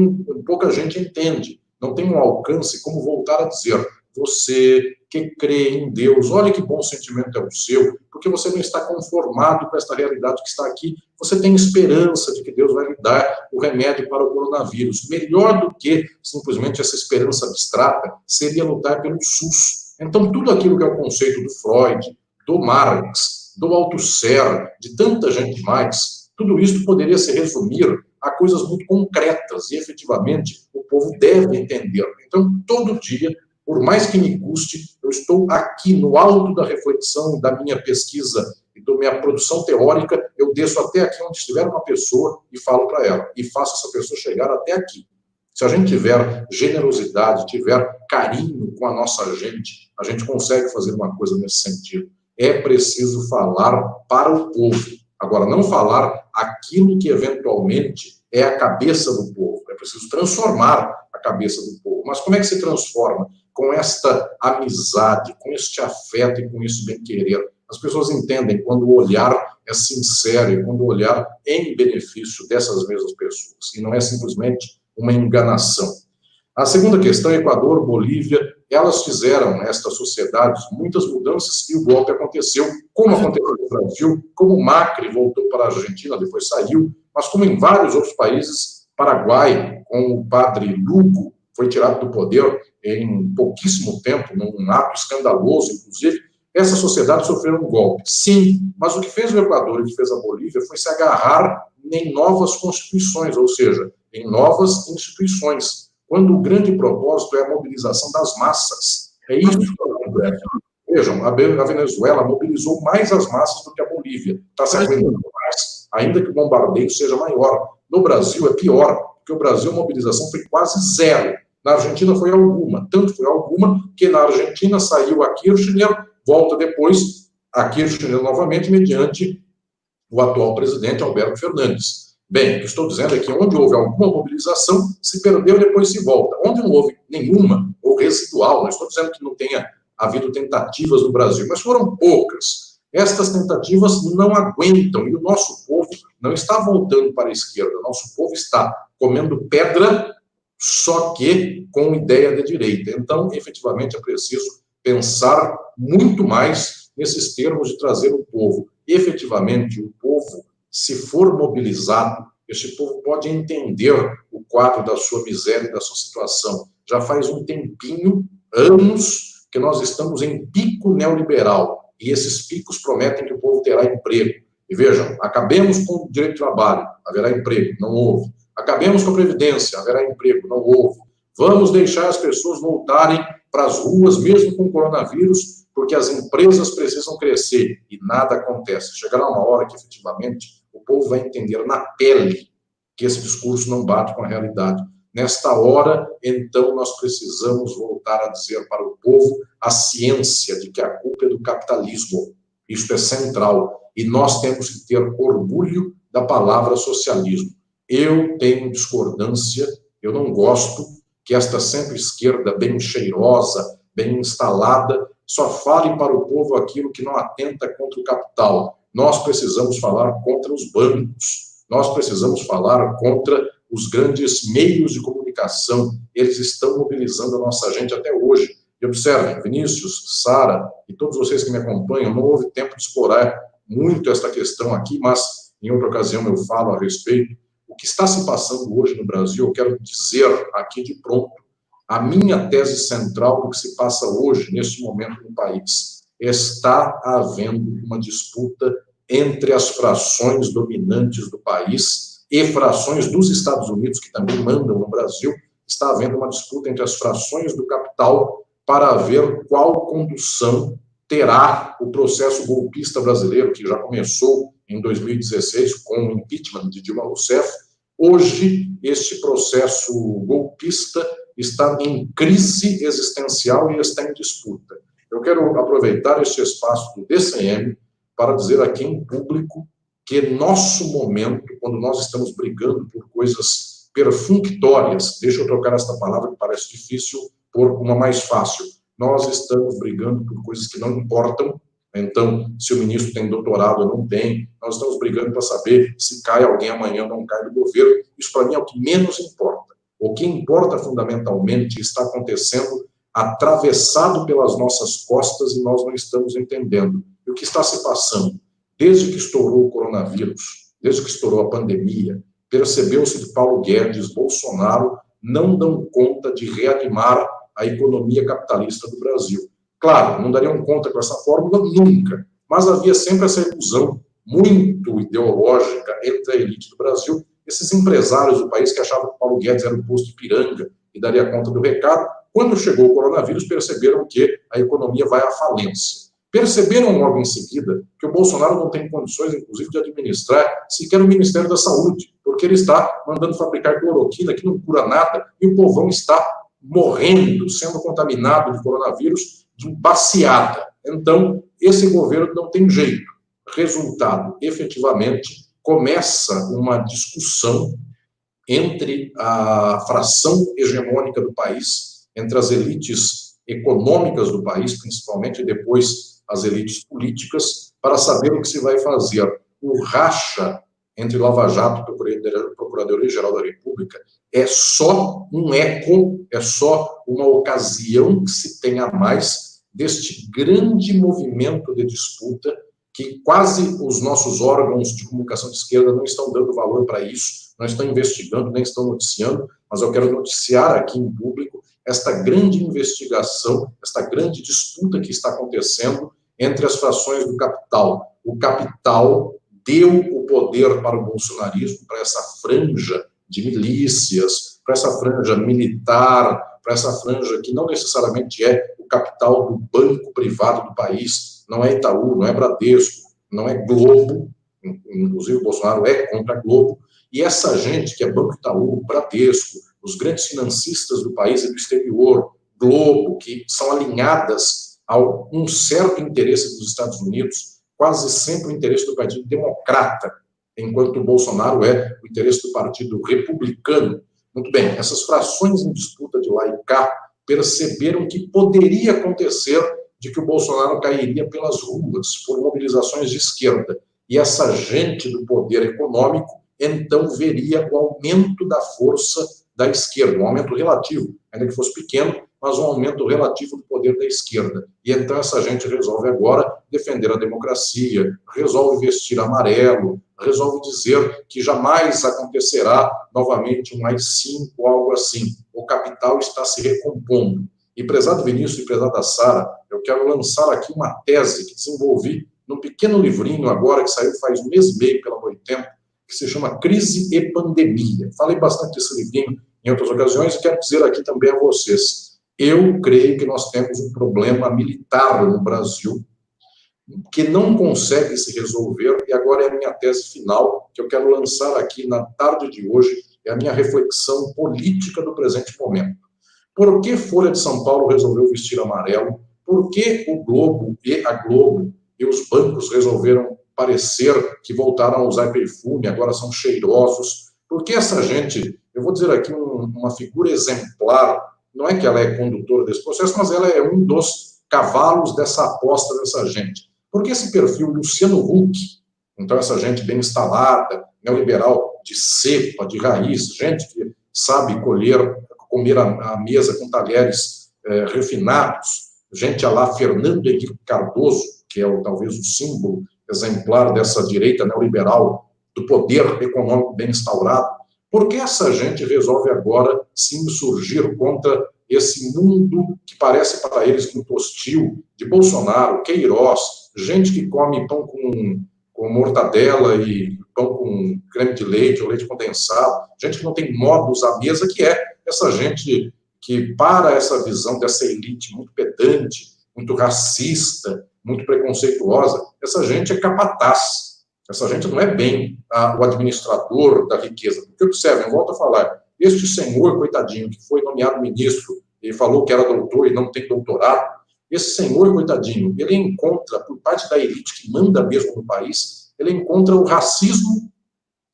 pouca gente entende. Não tem um alcance como voltar a dizer, você que crê em Deus, olha que bom sentimento é o seu, porque você não está conformado com esta realidade que está aqui, você tem esperança de que Deus vai lhe dar o remédio para o coronavírus. Melhor do que simplesmente essa esperança abstrata seria lutar pelo SUS. Então, tudo aquilo que é o conceito do Freud, do Marx, do Althusser, de tanta gente mais, tudo isso poderia se resumir a coisas muito concretas e, efetivamente, o povo deve entender. Então, todo dia, por mais que me custe, eu estou aqui no alto da reflexão, da minha pesquisa e da minha produção teórica, eu desço até aqui onde estiver uma pessoa e falo para ela, e faço essa pessoa chegar até aqui. Se a gente tiver generosidade, tiver carinho com a nossa gente, a gente consegue fazer uma coisa nesse sentido. É preciso falar para o povo. Agora, não falar aquilo que eventualmente é a cabeça do povo. É preciso transformar a cabeça do povo. Mas como é que se transforma? Com esta amizade, com este afeto e com esse bem-querer. As pessoas entendem quando o olhar é sincero e quando o olhar é em benefício dessas mesmas pessoas. E não é simplesmente uma enganação. A segunda questão, Equador, Bolívia, elas fizeram nestas sociedades muitas mudanças e o golpe aconteceu, como aconteceu no Brasil, como o Macri voltou para a Argentina, depois saiu, mas como em vários outros países, Paraguai, com o padre Lugo, foi tirado do poder em pouquíssimo tempo, num ato escandaloso, inclusive, essas sociedades sofreram um golpe. Sim, mas o que fez o Equador e o que fez a Bolívia foi se agarrar em novas constituições, ou seja, em novas instituições, quando o grande propósito é a mobilização das massas. É isso que eu lembro. Vejam, a Venezuela mobilizou mais as massas do que a Bolívia. Está se aguentando mais, ainda que o bombardeio seja maior. No Brasil é pior, porque o Brasil a mobilização foi quase zero. Na Argentina foi alguma, tanto foi alguma que na Argentina saiu a Kirchner, volta depois a Kirchner novamente, mediante o atual presidente Alberto Fernandes. Bem, o que estou dizendo é que onde houve alguma mobilização, se perdeu e depois se volta. Onde não houve nenhuma, ou residual, não estou dizendo que não tenha havido tentativas no Brasil, mas foram poucas. Estas tentativas não aguentam, e o nosso povo não está voltando para a esquerda, o nosso povo está comendo pedra, só que com ideia de direita. Então, efetivamente, é preciso pensar muito mais nesses termos de trazer o povo. Efetivamente, o povo, se for mobilizado, esse povo pode entender o quadro da sua miséria e da sua situação. Já faz um tempinho, anos, que nós estamos em pico neoliberal, e esses picos prometem que o povo terá emprego. E vejam, acabemos com o direito de trabalho, haverá emprego, não houve. Acabemos com a Previdência, haverá emprego, não houve. Vamos deixar as pessoas voltarem para as ruas, mesmo com o coronavírus, porque as empresas precisam crescer e nada acontece. Chegará uma hora que, efetivamente, o povo vai entender na pele que esse discurso não bate com a realidade. Nesta hora, então, nós precisamos voltar a dizer para o povo a ciência de que a culpa é do capitalismo. Isso é central. E nós temos que ter orgulho da palavra socialismo. Eu tenho discordância, eu não gosto que esta centro-esquerda bem cheirosa, bem instalada, só fale para o povo aquilo que não atenta contra o capital. Nós precisamos falar contra os bancos, nós precisamos falar contra os grandes meios de comunicação. Eles estão mobilizando a nossa gente até hoje. E observem, Vinícius, Sara e todos vocês que me acompanham, não houve tempo de explorar muito esta questão aqui, mas em outra ocasião eu falo a respeito. O que está se passando hoje no Brasil, eu quero dizer aqui de pronto, a minha tese central do que se passa hoje, neste momento no país, está havendo uma disputa entre as frações dominantes do país e frações dos Estados Unidos, que também mandam no Brasil. Está havendo uma disputa entre as frações do capital para ver qual condução terá o processo golpista brasileiro, que já começou em 2016 com o impeachment de Dilma Rousseff. Hoje, este processo golpista está em crise existencial e está em disputa. Eu quero aproveitar este espaço do DCM para dizer aqui em público que nosso momento, quando nós estamos brigando por coisas perfunctórias, deixa eu trocar esta palavra que parece difícil por uma mais fácil, nós estamos brigando por coisas que não importam. Então, se o ministro tem doutorado ou não tem, nós estamos brigando para saber se cai alguém amanhã ou não cai do governo. Isso, para mim, é o que menos importa. O que importa, fundamentalmente, está acontecendo atravessado pelas nossas costas e nós não estamos entendendo. E o que está se passando? Desde que estourou o coronavírus, desde que estourou a pandemia, percebeu-se que Paulo Guedes, Bolsonaro, não dão conta de reanimar a economia capitalista do Brasil. Claro, não dariam conta com essa fórmula nunca, mas havia sempre essa ilusão muito ideológica entre a elite do Brasil, esses empresários do país que achavam que Paulo Guedes era um posto de piranga e daria conta do recado. Quando chegou o coronavírus, perceberam que a economia vai à falência. Perceberam logo em seguida que o Bolsonaro não tem condições, inclusive, de administrar sequer o Ministério da Saúde, porque ele está mandando fabricar cloroquina, que não cura nada, e o povão está morrendo, sendo contaminado de coronavírus de baciada. Então, esse governo não tem jeito. Resultado, efetivamente, começa uma discussão entre a fração hegemônica do país, entre as elites econômicas do país, principalmente, e depois as elites políticas, para saber o que se vai fazer. O racha entre Lava Jato e Procuradoria-Geral da República é só um eco, é só uma ocasião que se tem a mais deste grande movimento de disputa que quase os nossos órgãos de comunicação de esquerda não estão dando valor para isso, não estão investigando, nem estão noticiando, mas eu quero noticiar aqui em público esta grande investigação, esta grande disputa que está acontecendo entre as frações do capital. O capital deu o poder para o bolsonarismo, para essa franja de milícias, para essa franja militar, para essa franja que não necessariamente é o capital do banco privado do país, não é Itaú, não é Bradesco, não é Globo, inclusive o Bolsonaro é contra a Globo, e essa gente que é Banco Itaú, Bradesco, os grandes financistas do país e do exterior, Globo, que são alinhadas a um certo interesse dos Estados Unidos, quase sempre o interesse do Partido Democrata, enquanto o Bolsonaro é o interesse do Partido Republicano. Muito bem, essas frações em disputa de lá e cá perceberam que poderia acontecer de que o Bolsonaro cairia pelas ruas por mobilizações de esquerda. E essa gente do poder econômico, então, veria o aumento da força da esquerda, um aumento relativo, ainda que fosse pequeno, mas um aumento relativo do poder da esquerda. E então essa gente resolve agora defender a democracia, resolve vestir amarelo, resolve dizer que jamais acontecerá novamente um AI-5 ou algo assim. O capital está se recompondo. E, prezado Vinícius e prezada Sara, eu quero lançar aqui uma tese que desenvolvi num pequeno livrinho agora que saiu faz um mês e meio pela Boitempo, que se chama Crise e Pandemia. Falei bastante desse livrinho em outras ocasiões e quero dizer aqui também a vocês. Eu creio que nós temos um problema militar no Brasil que não consegue se resolver, e agora é a minha tese final, que eu quero lançar aqui na tarde de hoje, é a minha reflexão política do presente momento. Por que Folha de São Paulo resolveu vestir amarelo? Por que o Globo e a Globo e os bancos resolveram parecer que voltaram a usar perfume, agora são cheirosos? Por que essa gente, eu vou dizer aqui uma figura exemplar, não é que ela é condutora desse processo, mas ela é um dos cavalos dessa aposta dessa gente. Porque esse perfil Luciano Huck, então essa gente bem instalada, neoliberal de cepa, de raiz, gente que sabe comer à mesa com talheres refinados, gente a lá Fernando Henrique Cardoso, que é talvez o símbolo exemplar dessa direita neoliberal, do poder econômico bem instaurado. Por que essa gente resolve agora se insurgir contra esse mundo que parece para eles muito hostil, de Bolsonaro, Queiroz, gente que come pão com mortadela e pão com creme de leite ou leite condensado, gente que não tem modos à mesa, que é essa gente que, para essa visão dessa elite muito pedante, muito racista, muito preconceituosa, essa gente é capataz. Essa gente não é bem o administrador da riqueza. Porque, observem, eu volto a falar, este senhor, coitadinho, que foi nomeado ministro e falou que era doutor e não tem doutorado, esse senhor, coitadinho, ele encontra, por parte da elite que manda mesmo no país, ele encontra o racismo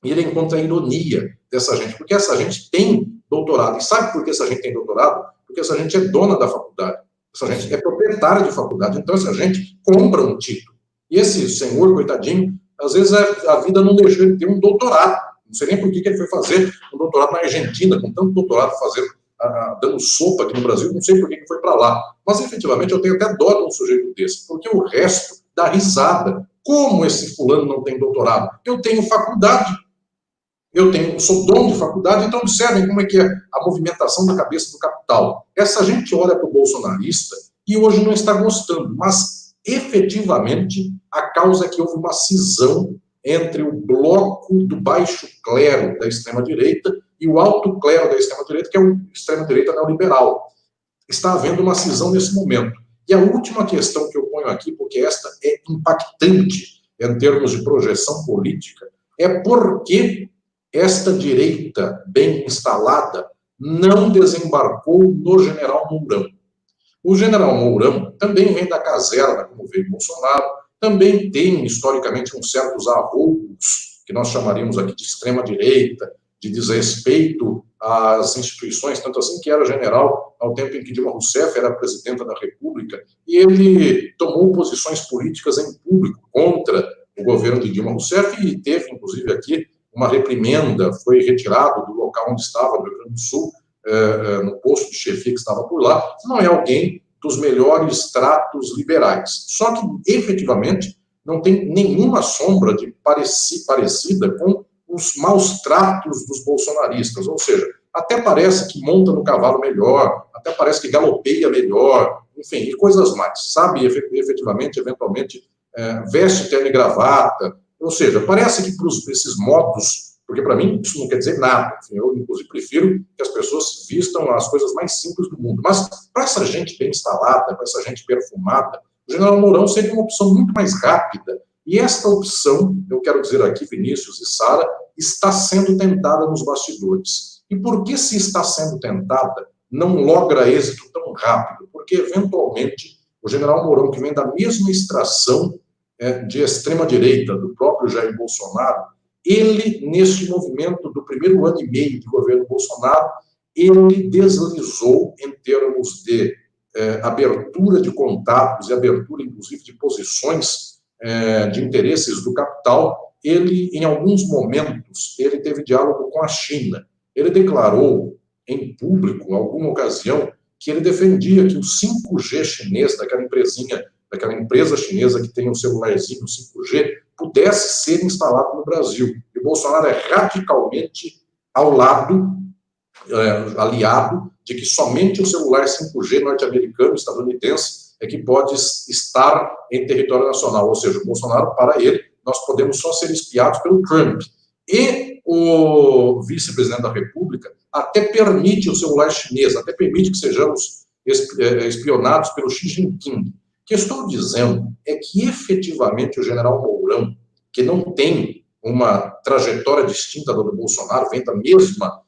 e ele encontra a ironia dessa gente, porque essa gente tem doutorado. E sabe por que essa gente tem doutorado? Porque essa gente é dona da faculdade. Essa gente é proprietária de faculdade. Então, essa gente compra um título. E esse senhor, coitadinho, às vezes a vida não deixou ele ter um doutorado. Não sei nem por que ele foi fazer um doutorado na Argentina, com tanto doutorado dando sopa aqui no Brasil, não sei por que ele foi para lá. Mas, efetivamente, eu tenho até dó de um sujeito desse, porque o resto dá risada. Como esse fulano não tem doutorado? Eu tenho faculdade. Sou dono de faculdade, então observem como é que é a movimentação da cabeça do capital. Essa gente olha para o bolsonarista e hoje não está gostando, mas efetivamente a causa é que houve uma cisão entre o bloco do baixo clero da extrema-direita e o alto clero da extrema-direita, que é o extrema-direita neoliberal. Está havendo uma cisão nesse momento. E a última questão que eu ponho aqui, porque esta é impactante em termos de projeção política, é por que esta direita bem instalada não desembarcou no general Mourão. O general Mourão também vem da caserna, como veio Bolsonaro, também tem, historicamente, uns certos arroubos, que nós chamaríamos aqui de extrema-direita, de desrespeito às instituições, tanto assim que era general ao tempo em que Dilma Rousseff era presidenta da República, e ele tomou posições políticas em público contra o governo de Dilma Rousseff e teve, inclusive, aqui uma reprimenda, foi retirado do local onde estava, no Rio Grande do Sul, no posto de chefia que estava por lá. Não é alguém dos melhores tratos liberais. Só que, efetivamente, não tem nenhuma sombra de parecida com os maus tratos dos bolsonaristas. Ou seja, até parece que monta no cavalo melhor, até parece que galopeia melhor, enfim, e coisas mais. Sabe, efetivamente, eventualmente, veste terno e gravata. Ou seja, parece que para esses modos, porque para mim isso não quer dizer nada, enfim, eu inclusive prefiro que as pessoas vistam as coisas mais simples do mundo, mas para essa gente bem instalada, para essa gente perfumada, o general Mourão seria uma opção muito mais rápida, e esta opção, eu quero dizer aqui, Vinícius e Sara, está sendo tentada nos bastidores. E por que se está sendo tentada, não logra êxito tão rápido? Porque, eventualmente, o general Mourão, que vem da mesma extração de extrema-direita do próprio Jair Bolsonaro, ele, neste movimento do primeiro ano e meio de governo Bolsonaro, ele deslizou em termos de abertura de contatos e abertura, inclusive, de posições de interesses do capital. Ele, em alguns momentos, ele teve diálogo com a China. Ele declarou em público, em alguma ocasião, que ele defendia que o 5G chinês, daquela empresa chinesa que tem um celularzinho 5G, pudesse ser instalado no Brasil. E o Bolsonaro é radicalmente aliado de que somente o celular 5G norte-americano, estadunidense, é que pode estar em território nacional. Ou seja, o Bolsonaro, para ele, nós podemos só ser espiados pelo Trump. E o vice-presidente da República até permite o celular chinês, até permite que sejamos espionados pelo Xi Jinping. O que eu estou dizendo é que, efetivamente, o general Mourão, que não tem uma trajetória distinta da do Bolsonaro, vem da mesma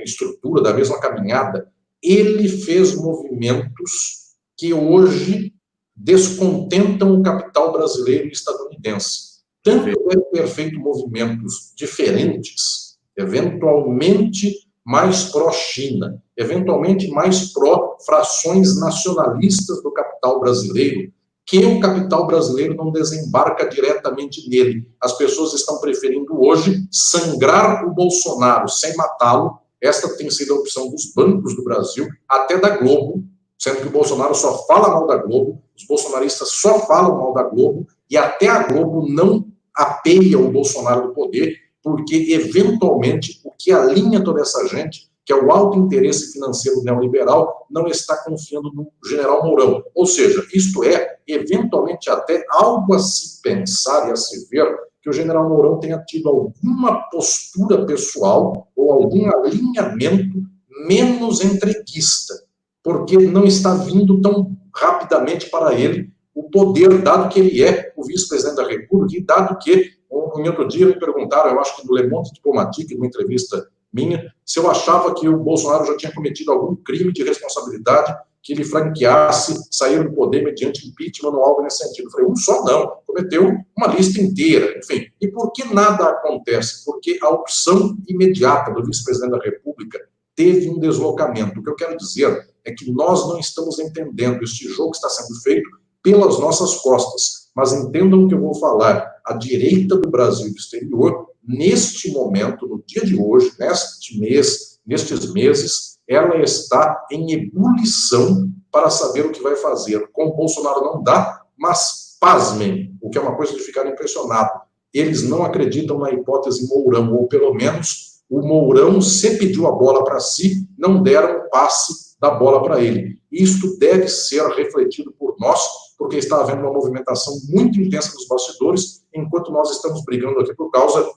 estrutura, da mesma caminhada, ele fez movimentos que hoje descontentam o capital brasileiro e estadunidense. Tanto deve ter feito movimentos diferentes, eventualmente mais pró-China, eventualmente mais pró-frações nacionalistas do capital brasileiro, que o capital brasileiro não desembarca diretamente nele. As pessoas estão preferindo hoje sangrar o Bolsonaro sem matá-lo. Esta tem sido a opção dos bancos do Brasil, até da Globo, sendo que o Bolsonaro só fala mal da Globo, os bolsonaristas só falam mal da Globo, e até a Globo não apeia o Bolsonaro do poder, porque, eventualmente, o que alinha toda essa gente, que é o alto interesse financeiro neoliberal, não está confiando no general Mourão. Ou seja, isto é, eventualmente, até algo a se pensar e a se ver que o general Mourão tenha tido alguma postura pessoal ou algum alinhamento menos entreguista, porque não está vindo tão rapidamente para ele o poder, dado que ele é o vice-presidente da República, e dado que, em outro dia, me perguntaram, eu acho que do Le Monde Diplomatique, numa entrevista minha, se eu achava que o Bolsonaro já tinha cometido algum crime de responsabilidade que ele franqueasse, sair do poder mediante impeachment ou algo nesse sentido. Eu falei, um só não, cometeu uma lista inteira, enfim. E por que nada acontece? Porque a opção imediata do vice-presidente da República teve um deslocamento. O que eu quero dizer é que nós não estamos entendendo este jogo que está sendo feito pelas nossas costas. Mas entendam o que eu vou falar. A direita do Brasil e do exterior, neste momento, no dia de hoje, nestes meses, ela está em ebulição para saber o que vai fazer. Com o Bolsonaro não dá, mas pasmem, o que é uma coisa de ficar impressionado. Eles não acreditam na hipótese Mourão, ou pelo menos o Mourão se pediu a bola para si, não deram o passe da bola para ele. Isto deve ser refletido por nós, porque está havendo uma movimentação muito intensa nos bastidores, enquanto nós estamos brigando aqui por causa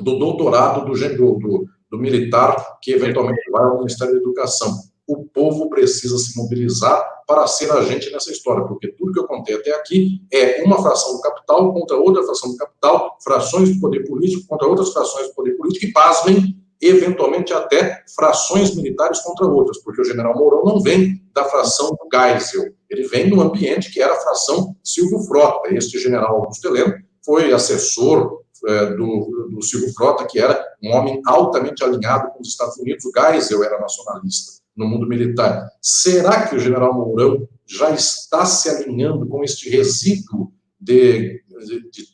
do doutorado do militar, que eventualmente vai ao Ministério da Educação. O povo precisa se mobilizar para ser agente nessa história, porque tudo que eu contei até aqui é uma fração do capital contra outra fração do capital, frações do poder político contra outras frações do poder político, e pasmem, eventualmente até frações militares contra outras, porque o general Mourão não vem da fração do Geisel, ele vem do ambiente que era a fração Silvio Frota. Este general Augusto Heleno foi assessor do Silvio Frota, que era um homem altamente alinhado com os Estados Unidos. O Geisel era nacionalista no mundo militar. Será que o general Mourão já está se alinhando com este resíduo de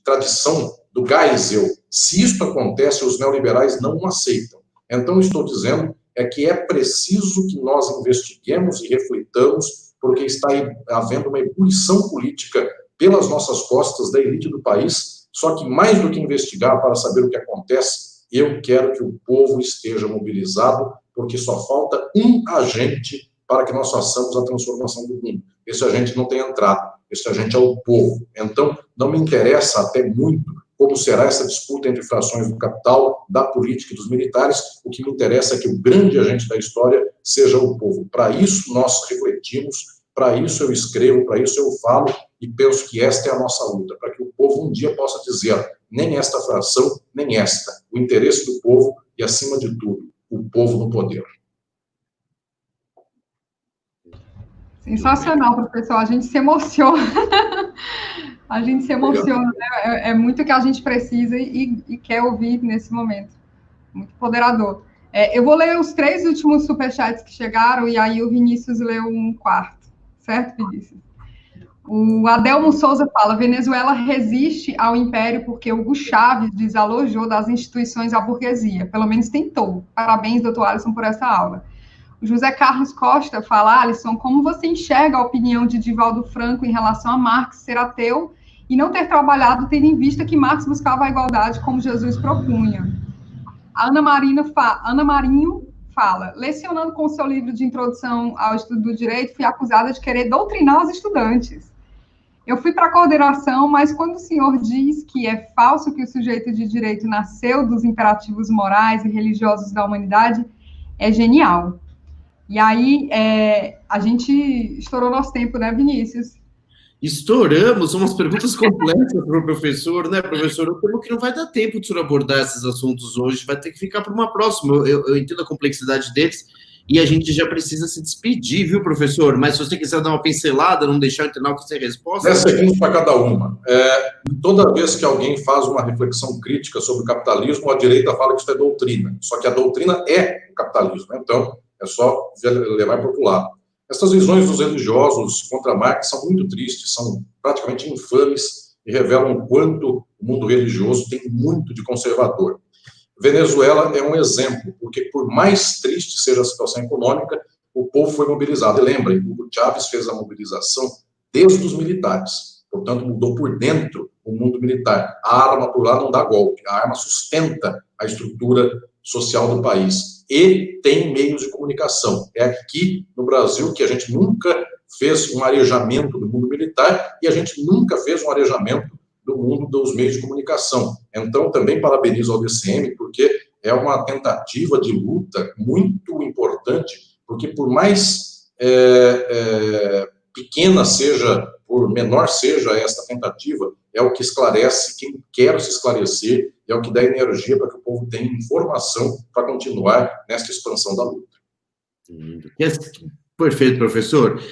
tradição do Geisel? Se isso acontece, os neoliberais não o aceitam. Então, estou dizendo que é preciso que nós investiguemos e reflitamos, porque está havendo uma ebulição política pelas nossas costas da elite do país. Só que, mais do que investigar para saber o que acontece, eu quero que o povo esteja mobilizado, porque só falta um agente para que nós façamos a transformação do mundo. Esse agente não tem entrada, esse agente é o povo. Então, não me interessa até muito como será essa disputa entre frações do capital, da política e dos militares. O que me interessa é que o grande agente da história seja o povo. Para isso nós refletimos, para isso eu escrevo, para isso eu falo, e penso que esta é a nossa luta, para que o povo um dia possa dizer, nem esta fração, nem esta. O interesse do povo e, acima de tudo, o povo no poder. Sensacional, professor. A gente se emociona. A gente se emociona, né? É muito o que a gente precisa e quer ouvir nesse momento. Muito empoderador. Eu vou ler os 3 últimos superchats que chegaram, e aí o Vinícius leu um quarto. Certo, Vinícius? O Adelmo Souza fala, Venezuela resiste ao império porque Hugo Chávez desalojou das instituições a burguesia. Pelo menos tentou. Parabéns, doutor Alisson, por essa aula. O José Carlos Costa fala, Alisson, como você enxerga a opinião de Divaldo Franco em relação a Marx ser ateu e não ter trabalhado, tendo em vista que Marx buscava a igualdade como Jesus propunha? A Ana Marinho fala: lecionando com o seu livro de introdução ao estudo do direito, fui acusada de querer doutrinar os estudantes. Eu fui para a coordenação, mas quando o senhor diz que é falso que o sujeito de direito nasceu dos imperativos morais e religiosos da humanidade, é genial. E aí, a gente estourou nosso tempo, né, Vinícius? Estouramos, são umas perguntas complexas para o professor, né, professor? Eu temo que não vai dar tempo de senhor abordar esses assuntos hoje, vai ter que ficar para uma próxima. Eu entendo a complexidade deles e a gente já precisa se despedir, viu, professor? Mas se você quiser dar uma pincelada, não deixar o internauta sem resposta... 10 segundos para cada uma. Toda vez que alguém faz uma reflexão crítica sobre o capitalismo, a direita fala que isso é doutrina. Só que a doutrina é o capitalismo, então é só levar para o outro lado. Essas visões dos religiosos contra Marx são muito tristes, são praticamente infames e revelam o quanto o mundo religioso tem muito de conservador. Venezuela é um exemplo, porque por mais triste seja a situação econômica, o povo foi mobilizado. E lembrem, o Chávez fez a mobilização desde os militares, portanto mudou por dentro o mundo militar. A arma por lá não dá golpe, a arma sustenta a estrutura social do país. E tem meios de comunicação. É aqui no Brasil que a gente nunca fez um arejamento do mundo militar e a gente nunca fez um arejamento do mundo dos meios de comunicação. Então, também parabenizo ao DCM, porque é uma tentativa de luta muito importante, porque por mais pequena seja, por menor seja esta tentativa, é o que esclarece quem quer se esclarecer, é o que dá energia para que o povo tenha informação para continuar nesta expansão da luta. Perfeito, professor.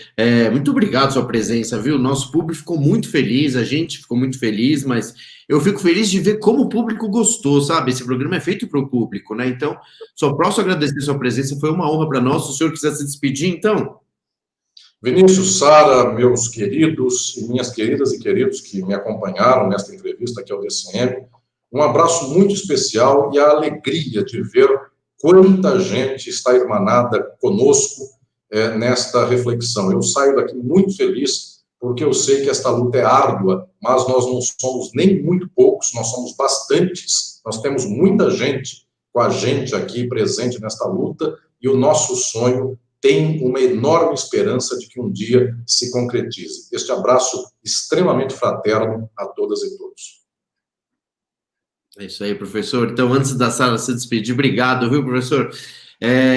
Muito obrigado pela sua presença, viu? Nosso público ficou muito feliz, a gente ficou muito feliz, mas eu fico feliz de ver como o público gostou, sabe? Esse programa é feito para o público, né? Então, só posso agradecer a sua presença, foi uma honra para nós. Se o senhor quiser se despedir, então... Vinícius, Sara, meus queridos e minhas queridas e queridos que me acompanharam nesta entrevista aqui ao DCM, um abraço muito especial e a alegria de ver quanta gente está irmanada conosco nesta reflexão. Eu saio daqui muito feliz, porque eu sei que esta luta é árdua, mas nós não somos nem muito poucos, nós somos bastantes, nós temos muita gente com a gente aqui presente nesta luta, e o nosso sonho tem uma enorme esperança de que um dia se concretize. Este abraço extremamente fraterno a todas e todos. É isso aí, professor. Então, antes da Sara se despedir, obrigado, viu, professor?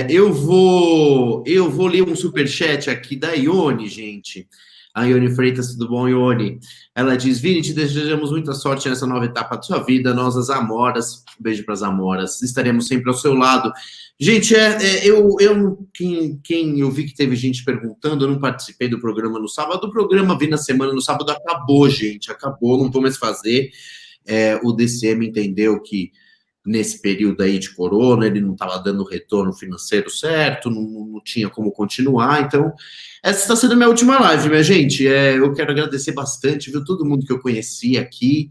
Eu vou ler um superchat aqui da Ione, gente. A Ione Freitas, tudo bom, Ione? Ela diz: Vini, te desejamos muita sorte nessa nova etapa da sua vida. Nós, as Amoras, um beijo para as Amoras, estaremos sempre ao seu lado. Gente, quem eu vi que teve gente perguntando, eu não participei do programa no sábado. O programa vi na semana, no sábado acabou, gente, acabou, não vou mais fazer. O DCM entendeu que nesse período aí de corona, ele não estava dando o retorno financeiro certo, não tinha como continuar, então essa está sendo a minha última live, minha gente. Eu quero agradecer bastante, viu, todo mundo que eu conheci aqui.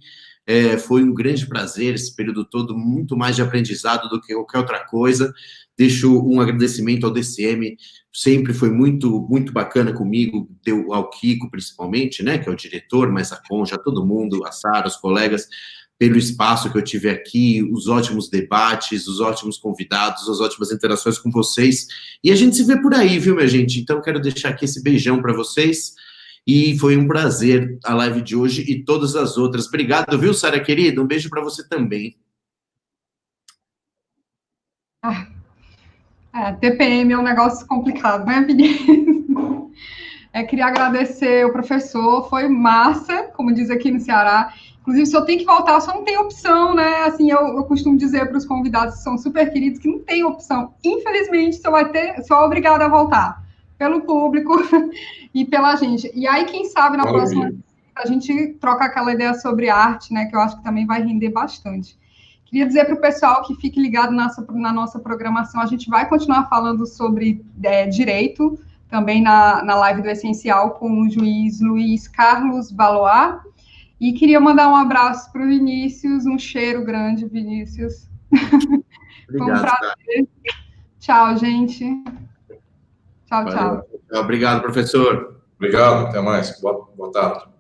Foi um grande prazer esse período todo, muito mais de aprendizado do que qualquer outra coisa. Deixo um agradecimento ao DCM, sempre foi muito, muito bacana comigo, ao Kiko principalmente, né, que é o diretor, mas a Conja, todo mundo, a Sara, os colegas, pelo espaço que eu tive aqui, os ótimos debates, os ótimos convidados, as ótimas interações com vocês, e a gente se vê por aí, viu, minha gente? Então, quero deixar aqui esse beijão para vocês, e foi um prazer a live de hoje e todas as outras. Obrigado, viu, Sara, querida? Um beijo para você também. TPM é um negócio complicado, né, Vinícius? Queria agradecer o professor, foi massa, como diz aqui no Ceará. Inclusive, se eu tenho que voltar, só não tem opção, né? Assim, eu costumo dizer para os convidados que são super queridos que não tem opção. Infelizmente, sou obrigada a voltar pelo público e pela gente. E aí, quem sabe, na próxima a gente troca aquela ideia sobre arte, né? Que eu acho que também vai render bastante. Queria dizer para o pessoal que fique ligado na nossa programação. A gente vai continuar falando sobre direito, também na live do Essencial, com o juiz Luiz Carlos Valois. E queria mandar um abraço para o Vinícius, um cheiro grande, Vinícius. Foi um prazer. Tchau, gente. Tchau, tchau. Obrigado, professor. Obrigado, até mais. Boa tarde.